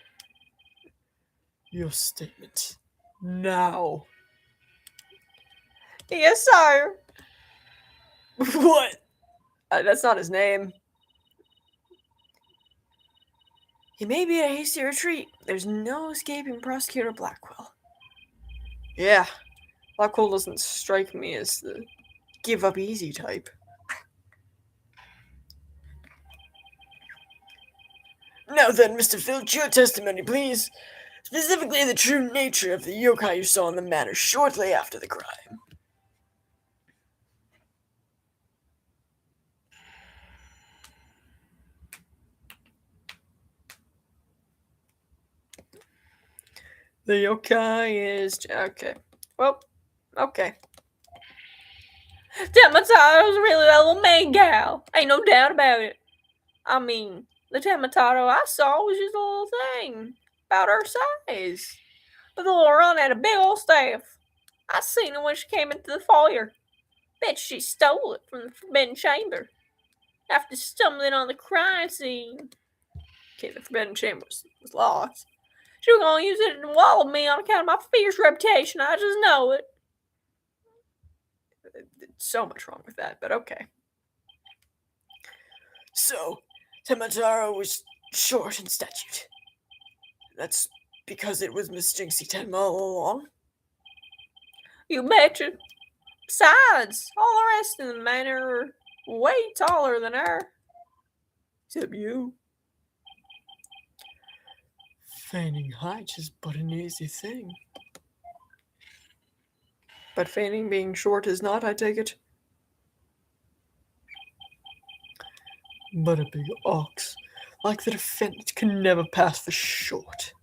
Your statement. Now. Yes, sir. What? That's not his name. He may be at a hasty retreat. There's no escaping Prosecutor Blackwell. Yeah. Blackwell doesn't strike me as the give up easy type. Now then, Mr. Filch, your testimony, please. Specifically, the true nature of the yokai you saw in the manor shortly after the crime. The yokai is... Okay. Well, okay. Temataro's really a little man gal. Ain't no doubt about it. I mean, the Temataro I saw was just a little thing. About her size. But the little run had a big old staff. I seen her when she came into the foyer. Bet she stole it from the forbidden chamber. After stumbling on the crime scene. Okay, the forbidden chamber was locked. She was gonna use it to wallow me on account of my fierce reputation. I just know it. So much wrong with that, but okay. So, Tamataro was short in stature. That's because it was Miss Jinxie Tenma all along. You betcha. Besides, all the rest of the men are way taller than her. Except you. Feigning height is but an easy thing. But feigning being short is not, I take it. But a big ox, like the defendant, can never pass for short.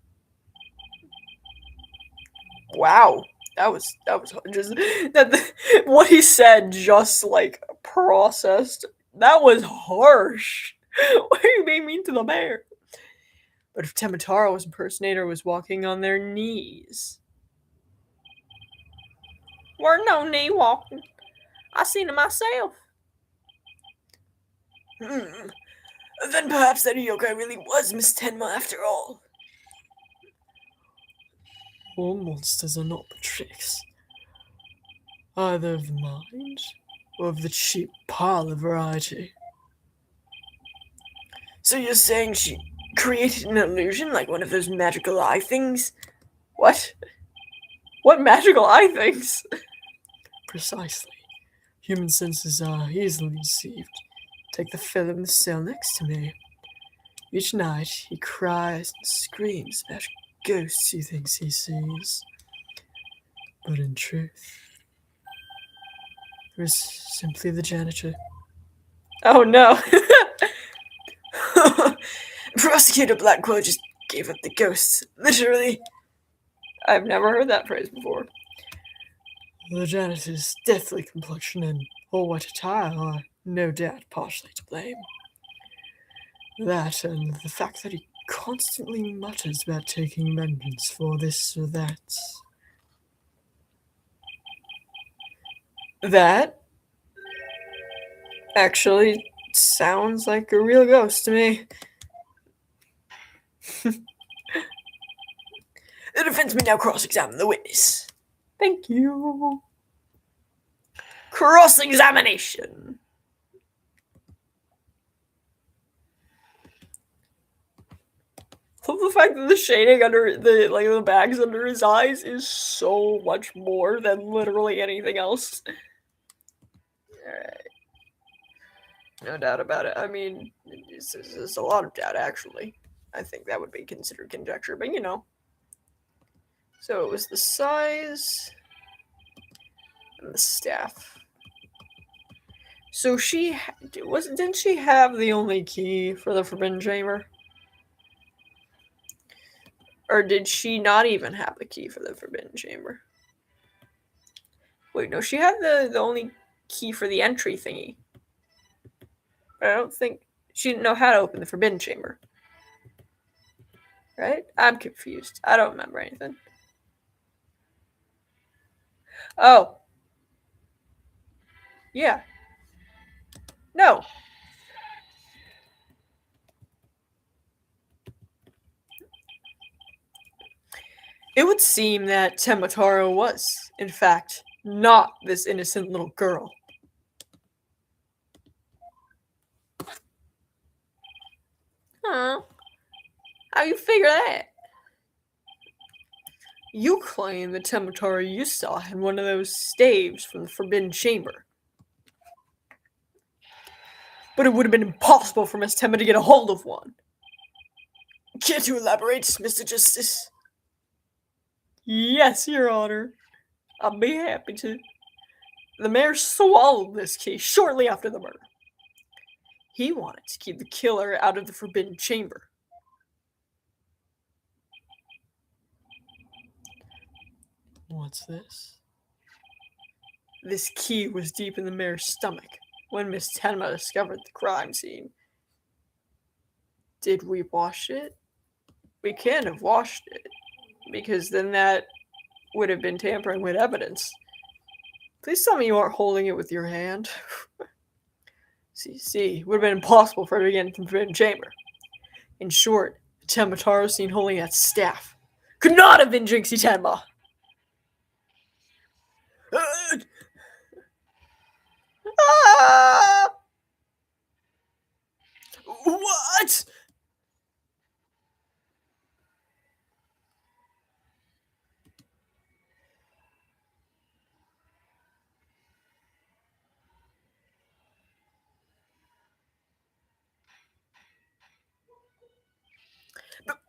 Wow. That was just what he said just like processed. That was harsh. What are you being mean to the bear? But if Temataro's impersonator was walking on their knees. We're no knee walking. I seen it myself. Then perhaps that yokai really was Miss Tenma after all. All monsters are not but tricks, either of the mind or of the cheap parlor variety. So you're saying she created an illusion like one of those magical eye things? What? What magical eye things? Precisely. Human senses are easily deceived. Take the fellow in the cell next to me. Each night he cries and screams about ghosts he thinks he sees. But in truth, it was simply the janitor. Oh no. Prosecutor Blackwell just gave up the ghosts, literally. I've never heard that phrase before. The janitor's deathly complexion and all white attire are no doubt partially to blame. That and the fact that he constantly mutters about taking vengeance for this or that. That actually sounds like a real ghost to me. The defense may now cross-examine the witness. Thank you. Cross-examination. I love the fact that the shading under the bags under his eyes is so much more than literally anything else. Alright. No doubt about it. I mean, it's a lot of doubt, actually. I think that would be considered conjecture, but you know. So it was the size and the staff. So didn't she have the only key for the Forbidden Chamber? Or did she not even have the key for the Forbidden Chamber? Wait, no, she had the only key for the entry thingy. But I don't think she didn't know how to open the Forbidden Chamber. Right? I'm confused. I don't remember anything. Oh. Yeah. No. It would seem that Temataro was, in fact, not this innocent little girl. Huh? How you figure that? You claim the Temataro you saw had one of those staves from the Forbidden Chamber. But it would have been impossible for Miss Temma to get a hold of one. Care to elaborate, Mr. Justice? Yes, Your Honor. I'll be happy to. The mayor swallowed this key shortly after the murder. He wanted to keep the killer out of the Forbidden Chamber. What's this? This key was deep in the mayor's stomach when Miss Tenma discovered the crime scene. Did we wash it? We can't have washed it, because then that would have been tampering with evidence. Please tell me you aren't holding it with your hand. See, it would have been impossible for her to get into the Forbidden Chamber. In short, the Temataro seen holding that staff could not have been Jinxie Tenma. What? What?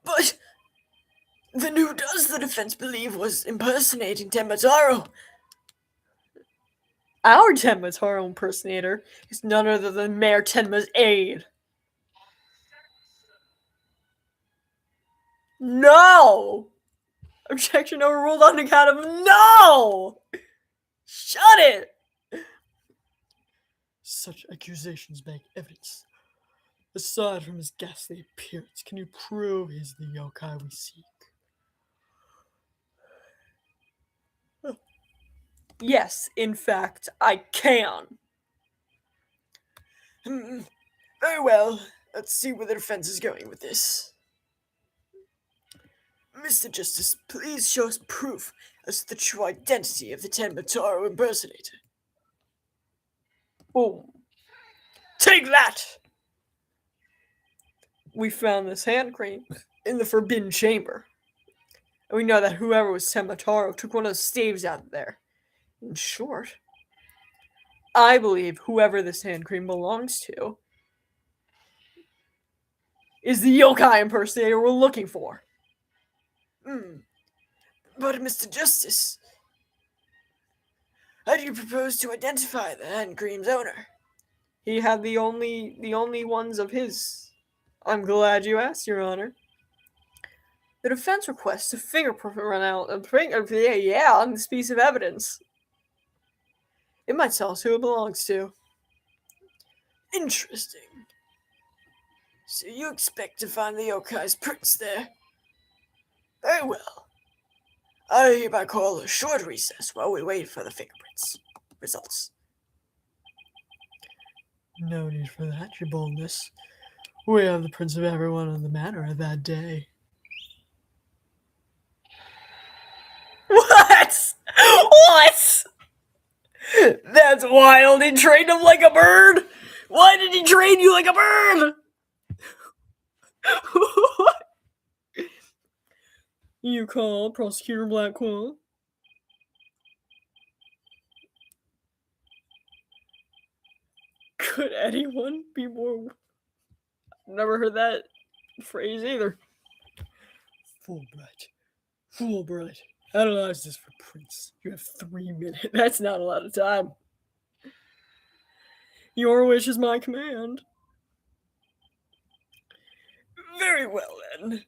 But then who does the defense believe was impersonating Tenmataro? Our Tenmataro impersonator is none other than Mayor Tenma's aide. No! Objection overruled on account of no! Shut it! Such accusations beg evidence. Aside from his ghastly appearance, can you prove he's the yokai we seek? Yes, in fact, I can. Very well. Let's see where the defense is going with this. Mr. Justice, please show us proof as to the true identity of the Tenmataro impersonator. Boom. Take that! We found this hand cream in the Forbidden Chamber. And we know that whoever was Tenmataro took one of the staves out of there. In short, I believe whoever this hand cream belongs to is the yokai impersonator we're looking for. But Mr. Justice, how do you propose to identify the hand cream's owner? He had the only ones of his. I'm glad you asked, Your Honor. The defense requests a fingerprint run out on this piece of evidence. It might tell us who it belongs to. Interesting. So you expect to find the yokai's prints there? Very well. I hereby call a short recess while we wait for the fingerprints results. No need for that, your boldness. We have the prints of everyone on the manor of that day. What? What? That's wild. He trained him like a bird. Why did he train you like a bird? You call Prosecutor Blackwell? Could anyone be more... I've never heard that phrase either. Fulbright. Analyze this for prints. You have 3 minutes. That's not a lot of time. Your wish is my command. Very well, then.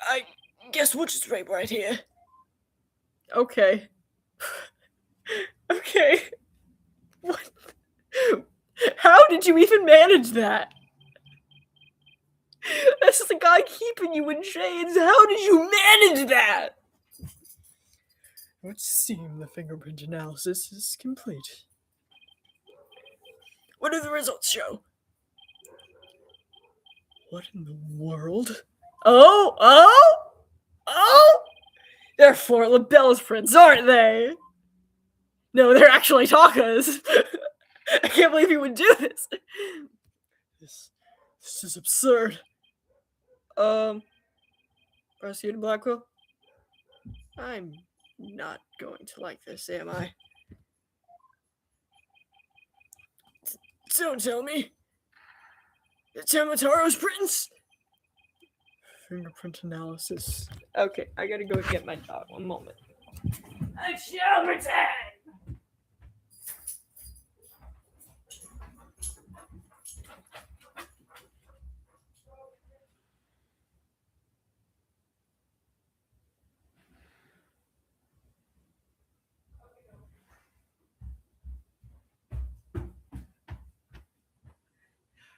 I guess we'll just wait right here. Okay. Okay. What? How did you even manage that? This is the guy keeping you in chains. How did you manage that? It would seem the fingerprint analysis is complete. What do the results show? What in the world? Oh! They're Fort LaBelle's prints, aren't they? No, they're actually Taka's. I can't believe he would do this. This is absurd. Prosecutor Blackwell? I'm not going to like this, am I? Don't tell me. Tamataro's prints? Fingerprint analysis. Okay, I gotta go get my dog. One moment. I shall return.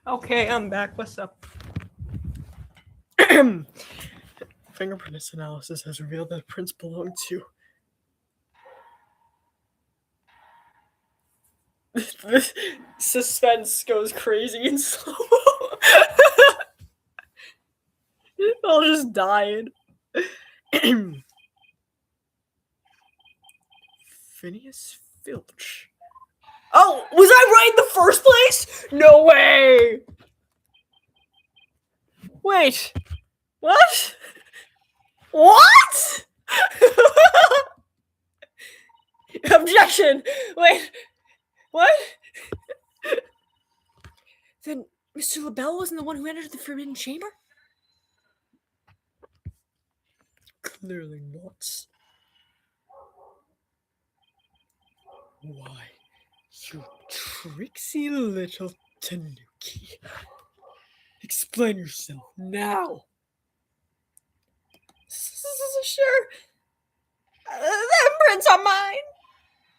Okay, I'm back. What's up? Fingerprint analysis has revealed that prints belong to... This suspense goes crazy and slow. I'll just die. Phineas Filch. Oh, was I right in the first place? No way! Wait. What? What? Objection! Wait. What? Then Mr. LaBelle wasn't the one who entered the Forbidden Chamber? Clearly not. Why, you tricksy little tanuki. Explain yourself now. Sure. That imprints on mine.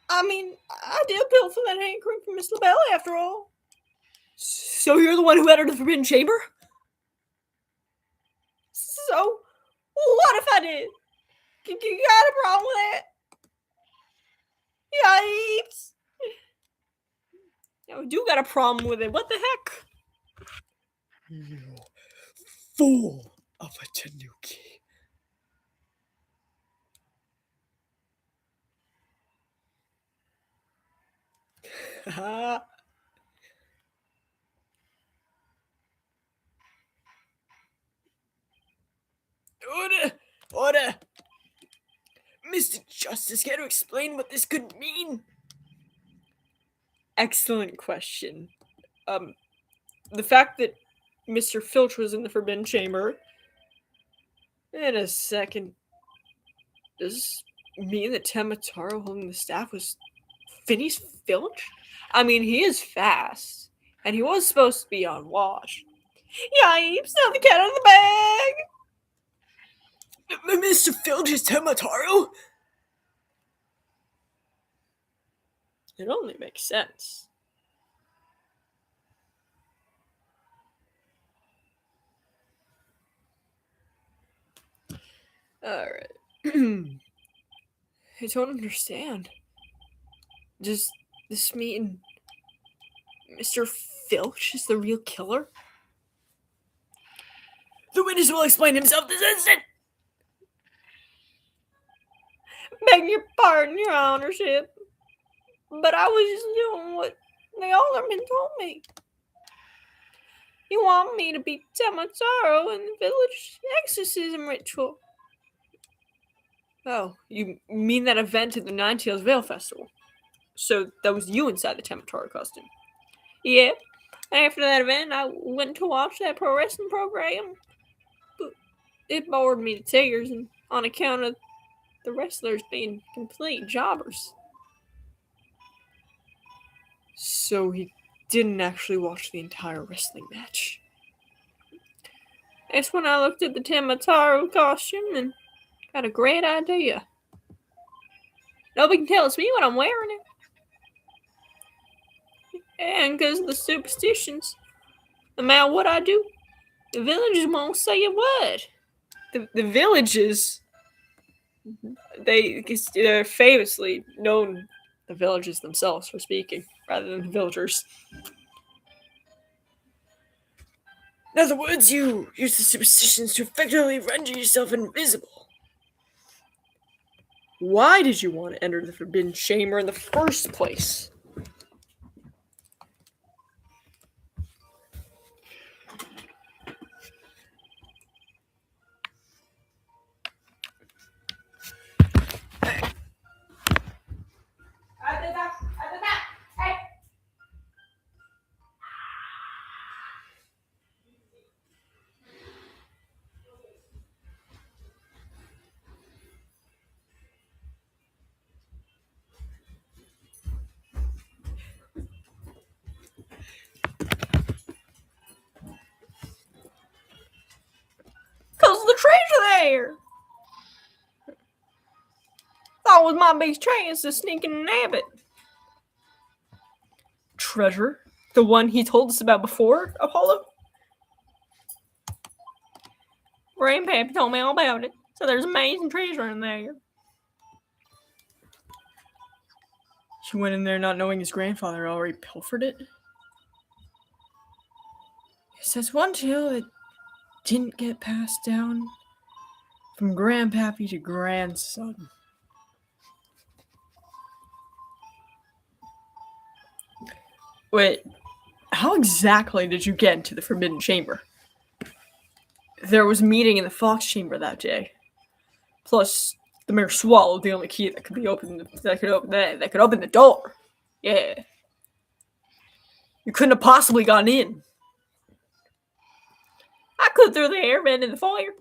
I mean, I did appeal for that hand cream from Miss LaBelle after all. So you're the one who entered the Forbidden Chamber? So, what if I did? You got a problem with that? Yipes. Yeah, we do got a problem with it. What the heck? You fool of a tanuki. Order! Mr. Justice, can you explain what this could mean? Excellent question. The fact that Mr. Filch was in the Forbidden Chamber. In a second. Does this mean that Temataro holding the staff was Phineas Filch? I mean, he is fast. And he was supposed to be on watch. Yipes, not the cat out of the bag. Mr. Filch is Temataro? It only makes sense. Alright. I don't understand. Does this mean Mr. Filch is the real killer? The witness will explain himself this instant! Beg your pardon, your ownership. But I was just doing what the alderman told me. You want me to be Temataro in the village exorcism ritual. Oh, you mean that event at the Nine Tails Veil Festival? So that was you inside the Temataro costume? Yeah. After that event, I went to watch that pro wrestling program. But it bored me to tears, and on account of the wrestlers being complete jobbers. So he didn't actually watch the entire wrestling match. That's when I looked at the Temataro costume and got a great idea. Nobody can tell it's me when I'm wearing it. And because of the superstitions, no matter what I do, the villagers won't say a word. The villages, they're famously known, the villages themselves, for speaking, rather than the villagers. In other words, you use the superstitions to effectively render yourself invisible. Why did you want to enter the Forbidden Chamber in the first place? Because the treasure there. Thought it was my biggest chance to sneak in and nab it. Treasure? The one he told us about before, Apollo? Grandpappy told me all about it. So there's amazing treasure in there. He went in there not knowing his grandfather already pilfered it? Yes, that's one tale that didn't get passed down from grandpappy to grandson. Wait, how exactly did you get into the Forbidden Chamber? there was a meeting in the Fox Chamber that day. Plus, the mayor swallowed the only key that could open the door. Yeah. You couldn't have possibly gotten in. I could through the air vent in the foyer.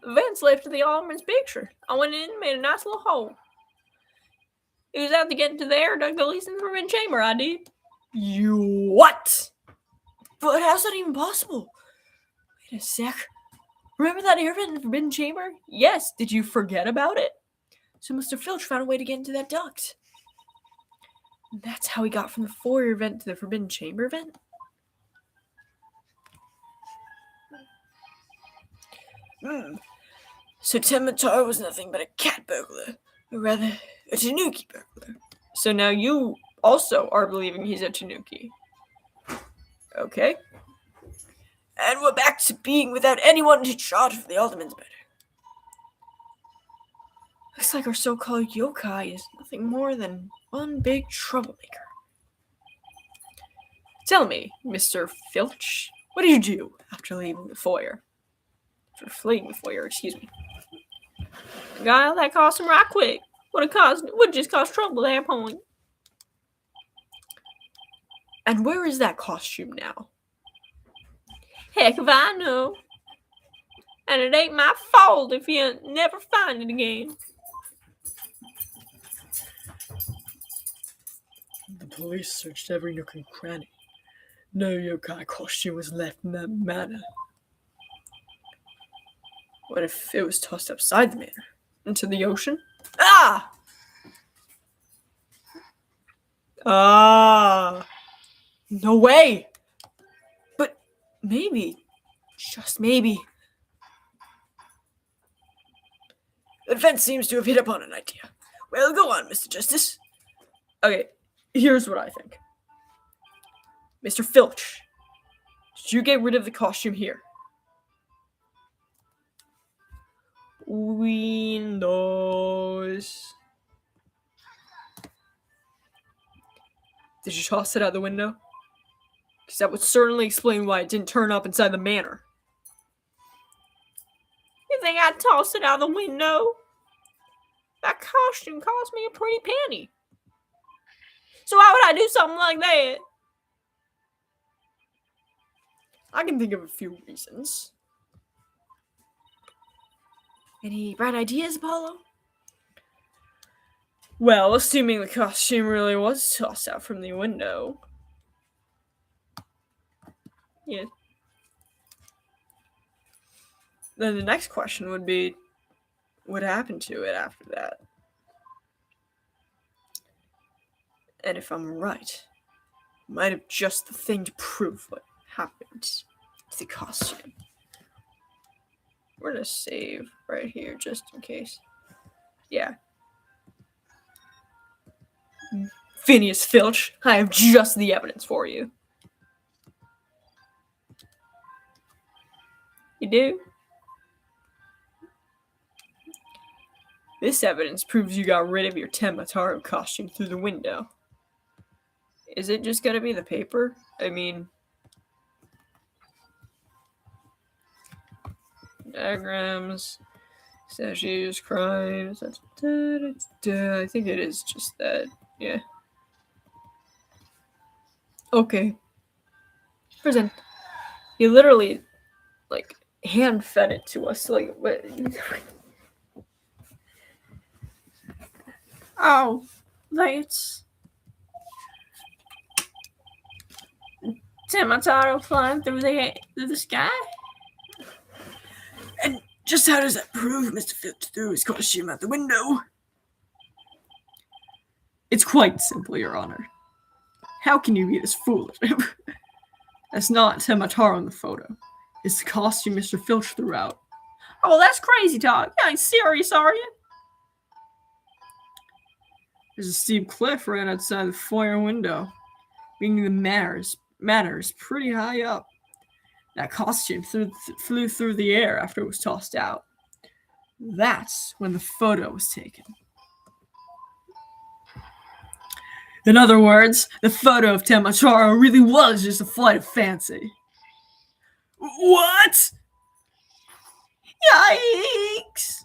The vent's left to the alderman's picture. I went in and made a nice little hole. He was out to get into the air, dug the least in the forbidden chamber, I did. You what? But how's that even possible? Wait a sec. Remember that air vent in the forbidden chamber? Yes, did you forget about it? So Mr. Filch found a way to get into that duct. And that's how he got from the foyer vent to the forbidden chamber vent? So Tematar was nothing but a cat burglar. Or rather, a tanuki burglar. So now you also are believing he's a tanuki. Okay. And we're back to being without anyone to charge for the alderman's murder. Looks like our so-called yokai is nothing more than one big troublemaker. Tell me, Mr. Filch, what did you do after leaving the foyer? After fleeing the foyer, excuse me. Got out that costume right quick. Would just cause trouble at that point. And where is that costume now? Heck if I know. And it ain't my fault if you never find it again. The police searched every nook and cranny. No yokai costume was left in that manor. What if it was tossed outside the manor? Into the ocean? Ah! No way! But maybe, just maybe, the defense seems to have hit upon an idea. Well, go on, Mr. Justice. Okay, here's what I think. Mr. Filch, did you get rid of the costume here? Windows. Did you toss it out the window? Because that would certainly explain why it didn't turn up inside the manor. You think I tossed it out the window? That costume cost me a pretty penny. So why would I do something like that? I can think of a few reasons. Any bright ideas, Apollo? Well, assuming the costume really was tossed out from the window. Yeah. Then the next question would be, what happened to it after that? And if I'm right, it might have just the thing to prove what happened to the costume. We're gonna save right here just in case. Yeah. Phineas Filch, I have just the evidence for you. You do? This evidence proves you got rid of your Temataru costume through the window. Is it just gonna be the paper? I mean... diagrams, statues, crimes, I think it is just that, yeah. Okay. Present. He literally, like, hand-fed it to us, like, what? Oh, that's Temataru flying through the sky? And just how does that prove Mr. Filch threw his costume out the window? It's quite simple, Your Honor. How can you be this foolish? That's not Temataru in the photo. It's the costume Mr. Filch threw out. Oh, that's crazy talk. You ain't serious, are you? There's a steep cliff right outside the foyer window, meaning the manor is pretty high up. That costume flew through the air after it was tossed out. That's when the photo was taken. In other words, the photo of Temataru really was just a flight of fancy. What? Yikes!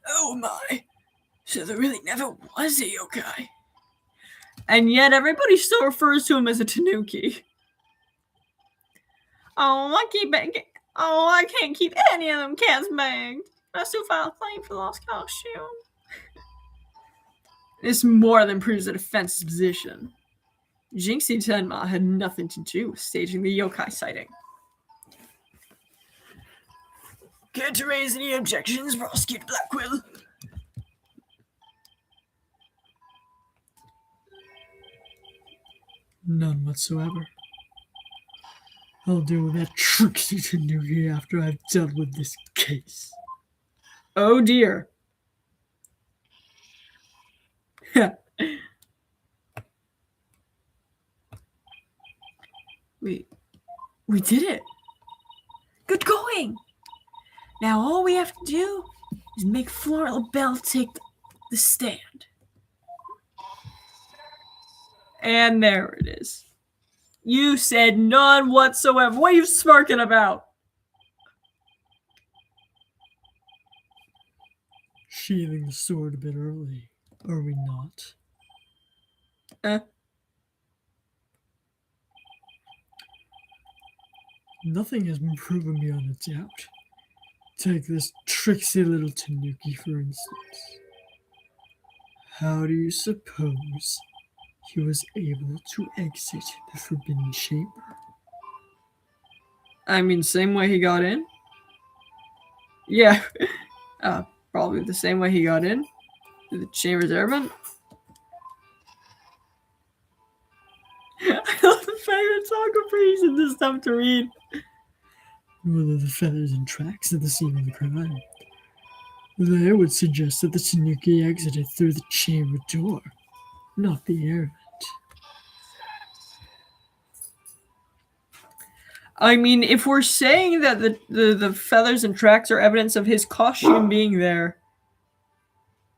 Oh my. So there really never was a yokai. And yet everybody still refers to him as a tanuki. Oh, I can't keep any of them cats bagged. I still file a claim for lost costume. This more than proves the defense's position. Jinxie Tenma had nothing to do with staging the yokai sighting. Care to raise any objections, Prosecutor Blackquill? None whatsoever. I'll deal with that tricksy tanuki after I've dealt with this case. Oh dear. We did it. Good going. Now all we have to do is make Flora LaBelle take the stand. And there it is. You said none whatsoever. What are you smirking about? Sheathing the sword a bit early, are we not? Nothing has been proven beyond a doubt. Take this tricksy little tanuki, for instance. How do you suppose he was able to exit the Forbidden Chamber? I mean, same way he got in? Yeah. Probably the same way he got in. Through the chamber's air vent. I love the fact that Sokka freezes this stuff to read. Whether the feathers and tracks at the scene of the crime. They would suggest that the tanuki exited through the chamber door, not the air vent. I mean, if we're saying that the feathers and tracks are evidence of his costume being there,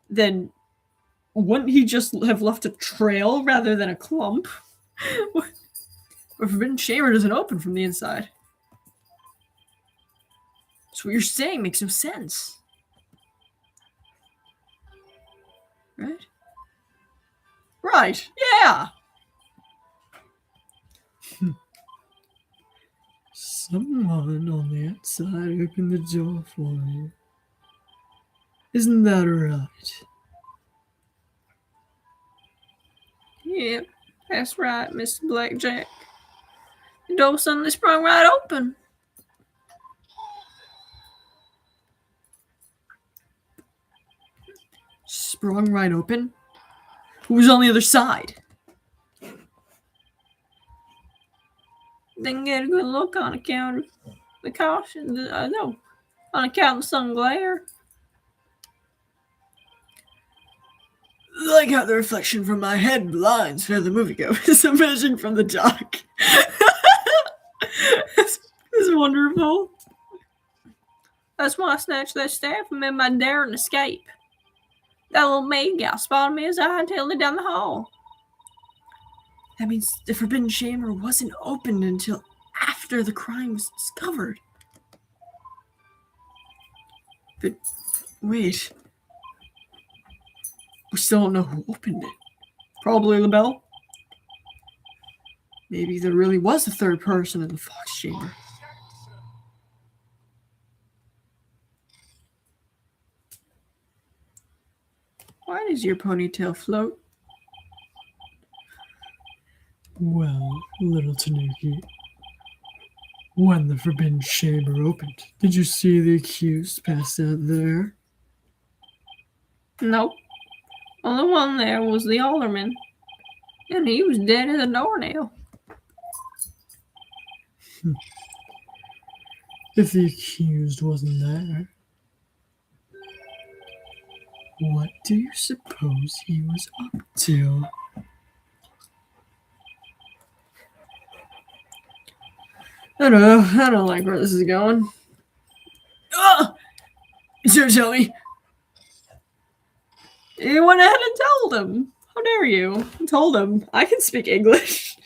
then wouldn't he just have left a trail rather than a clump? The Forbidden Chamber doesn't open from the inside. So what you're saying makes no sense. Right? Right, yeah! Someone on the outside opened the door for you. Isn't that right? Yep, that's right, Mr. Blackjack. The door suddenly sprung right open. Sprung right open? Who was on the other side? Didn't get a good look on account of the caution. No, on account of the sun glare. Like how the reflection from my head blinds further moviegoers emerging from the dark. This is wonderful. That's why I snatched that staff and made my daring escape. That little maid gal spotted me as I hightailed it down the hall. That means the Forbidden Chamber wasn't opened until after the crime was discovered. But wait. We still don't know who opened it. Probably LaBelle. Maybe there really was a third person in the Fox Chamber. Why does your ponytail float? Well, little tanuki, when the Forbidden Chamber opened, did you see the accused passed out there? Nope. Only one there was the alderman. And he was dead as a doornail. If the accused wasn't there, what do you suppose he was up to? I don't know. I don't like where this is going. Ugh! So tell me. You went ahead and told him. How dare you? I told him. I can speak English.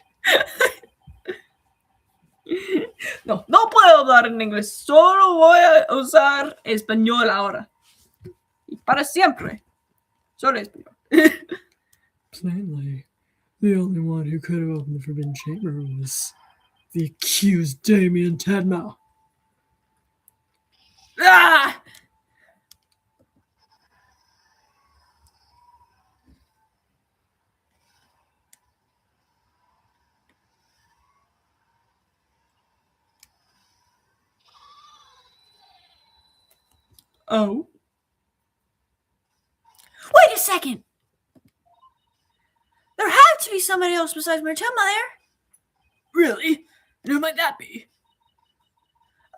No puedo hablar en inglés. Solo voy a usar español ahora. Y para siempre. Solo español. Plainly, the only one who could have opened the Forbidden Chamber was the accused Damien Tedmouth. Ah! Oh. Wait a second! There had to be somebody else besides Mertelma there. Really? And who might that be?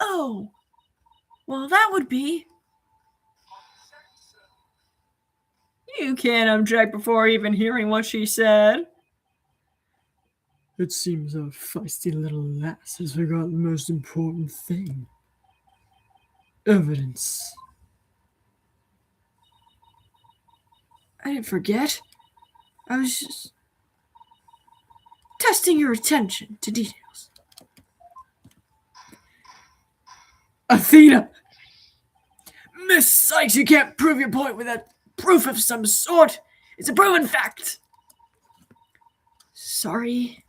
Oh. Well, that would be... You can't object before even hearing what she said. It seems our feisty little lass has forgotten the most important thing. Evidence. I didn't forget. I was just testing your attention to details. Athena! Miss Sykes, you can't prove your point without proof of some sort. It's a proven fact. Sorry.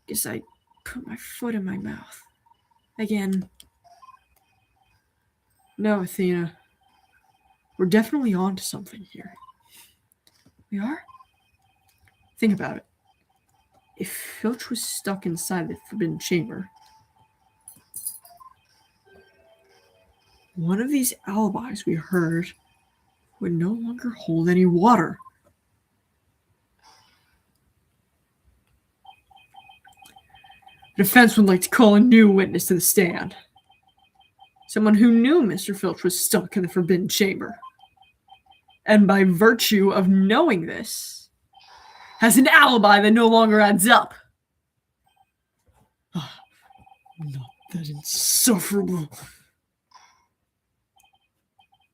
Guess I put my foot in my mouth. Again. No, Athena. We're definitely on to something here. We are? Think about it. If Filch was stuck inside the Forbidden Chamber, one of these alibis we heard would no longer hold any water. The defense would like to call a new witness to the stand. Someone who knew Mr. Filch was stuck in the Forbidden Chamber. And by virtue of knowing this, has an alibi that no longer adds up. Not that insufferable.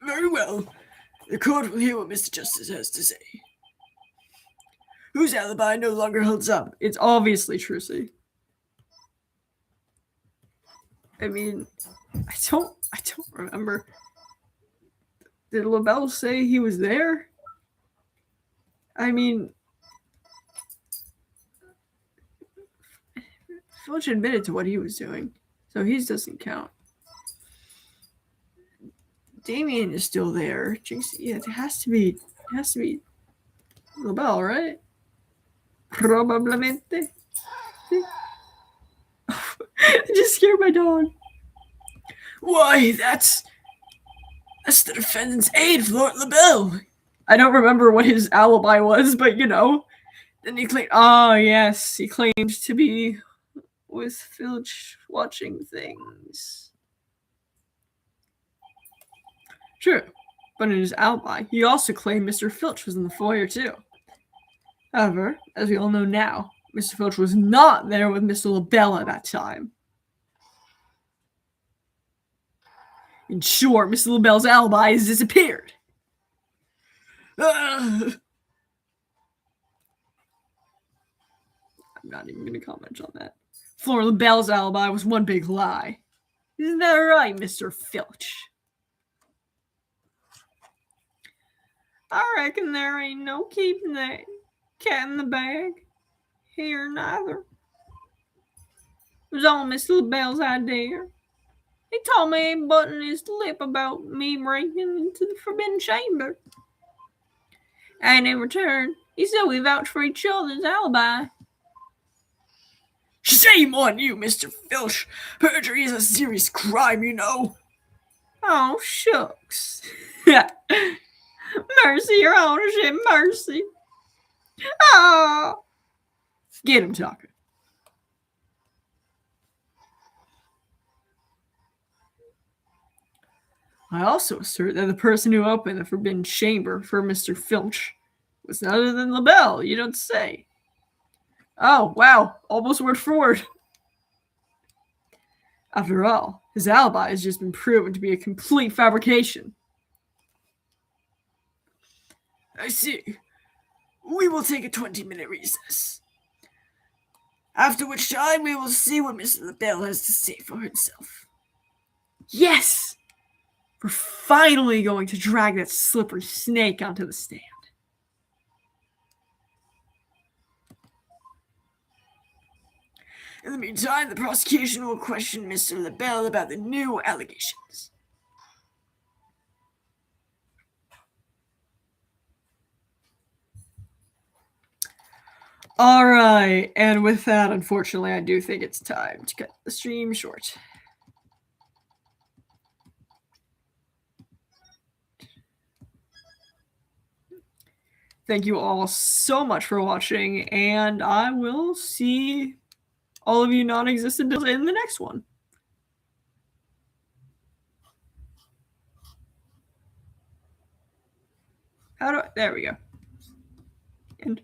Very well. The court will hear what Mr. Justice has to say. Whose alibi no longer holds up? It's obviously Trucy. I mean, I don't remember. Did LaBelle say he was there? I mean, Filch admitted to what he was doing, so his doesn't count. Damien is still there. Jinx, yeah, it has to be LaBelle, right? Probablemente. I just scared my dog. Why, that's the defendant's aide, Lord LaBelle. I don't remember what his alibi was, but you know. Then he claimed, yes, he claimed to be with Filch watching things. True, but in his alibi, he also claimed Mr. Filch was in the foyer too. However, as we all know now, Mr. Filch was not there with Mr. LaBelle at that time. In short, Mr. LaBelle's alibi has disappeared. I'm not even going to comment on that. Flora LaBelle's alibi was one big lie. Isn't that right, Mr. Filch? I reckon there ain't no keeping that cat in the bag here neither. It was all Miss LaBelle's idea. He told me he buttoned his lip about me breaking into the Forbidden Chamber. And in return, he said we vouched for each other's alibi. Shame on you, Mr. Filch. Perjury is a serious crime, you know. Oh, shucks. Mercy, your ownership, mercy. Oh. Get him talking. I also assert that the person who opened the Forbidden Chamber for Mr. Filch was none other than LaBelle. You don't say. Oh, wow. Almost word for word. After all, his alibi has just been proven to be a complete fabrication. I see. We will take a 20-minute recess. After which time we will see what Mr. LaBelle has to say for himself. Yes! We're finally going to drag that slippery snake onto the stand. In the meantime, the prosecution will question Mr. LaBelle about the new allegations. All right, and with that, unfortunately, I do think it's time to cut the stream short. Thank you all so much for watching, and I will see all of you non-existent in the next one. There we go. End.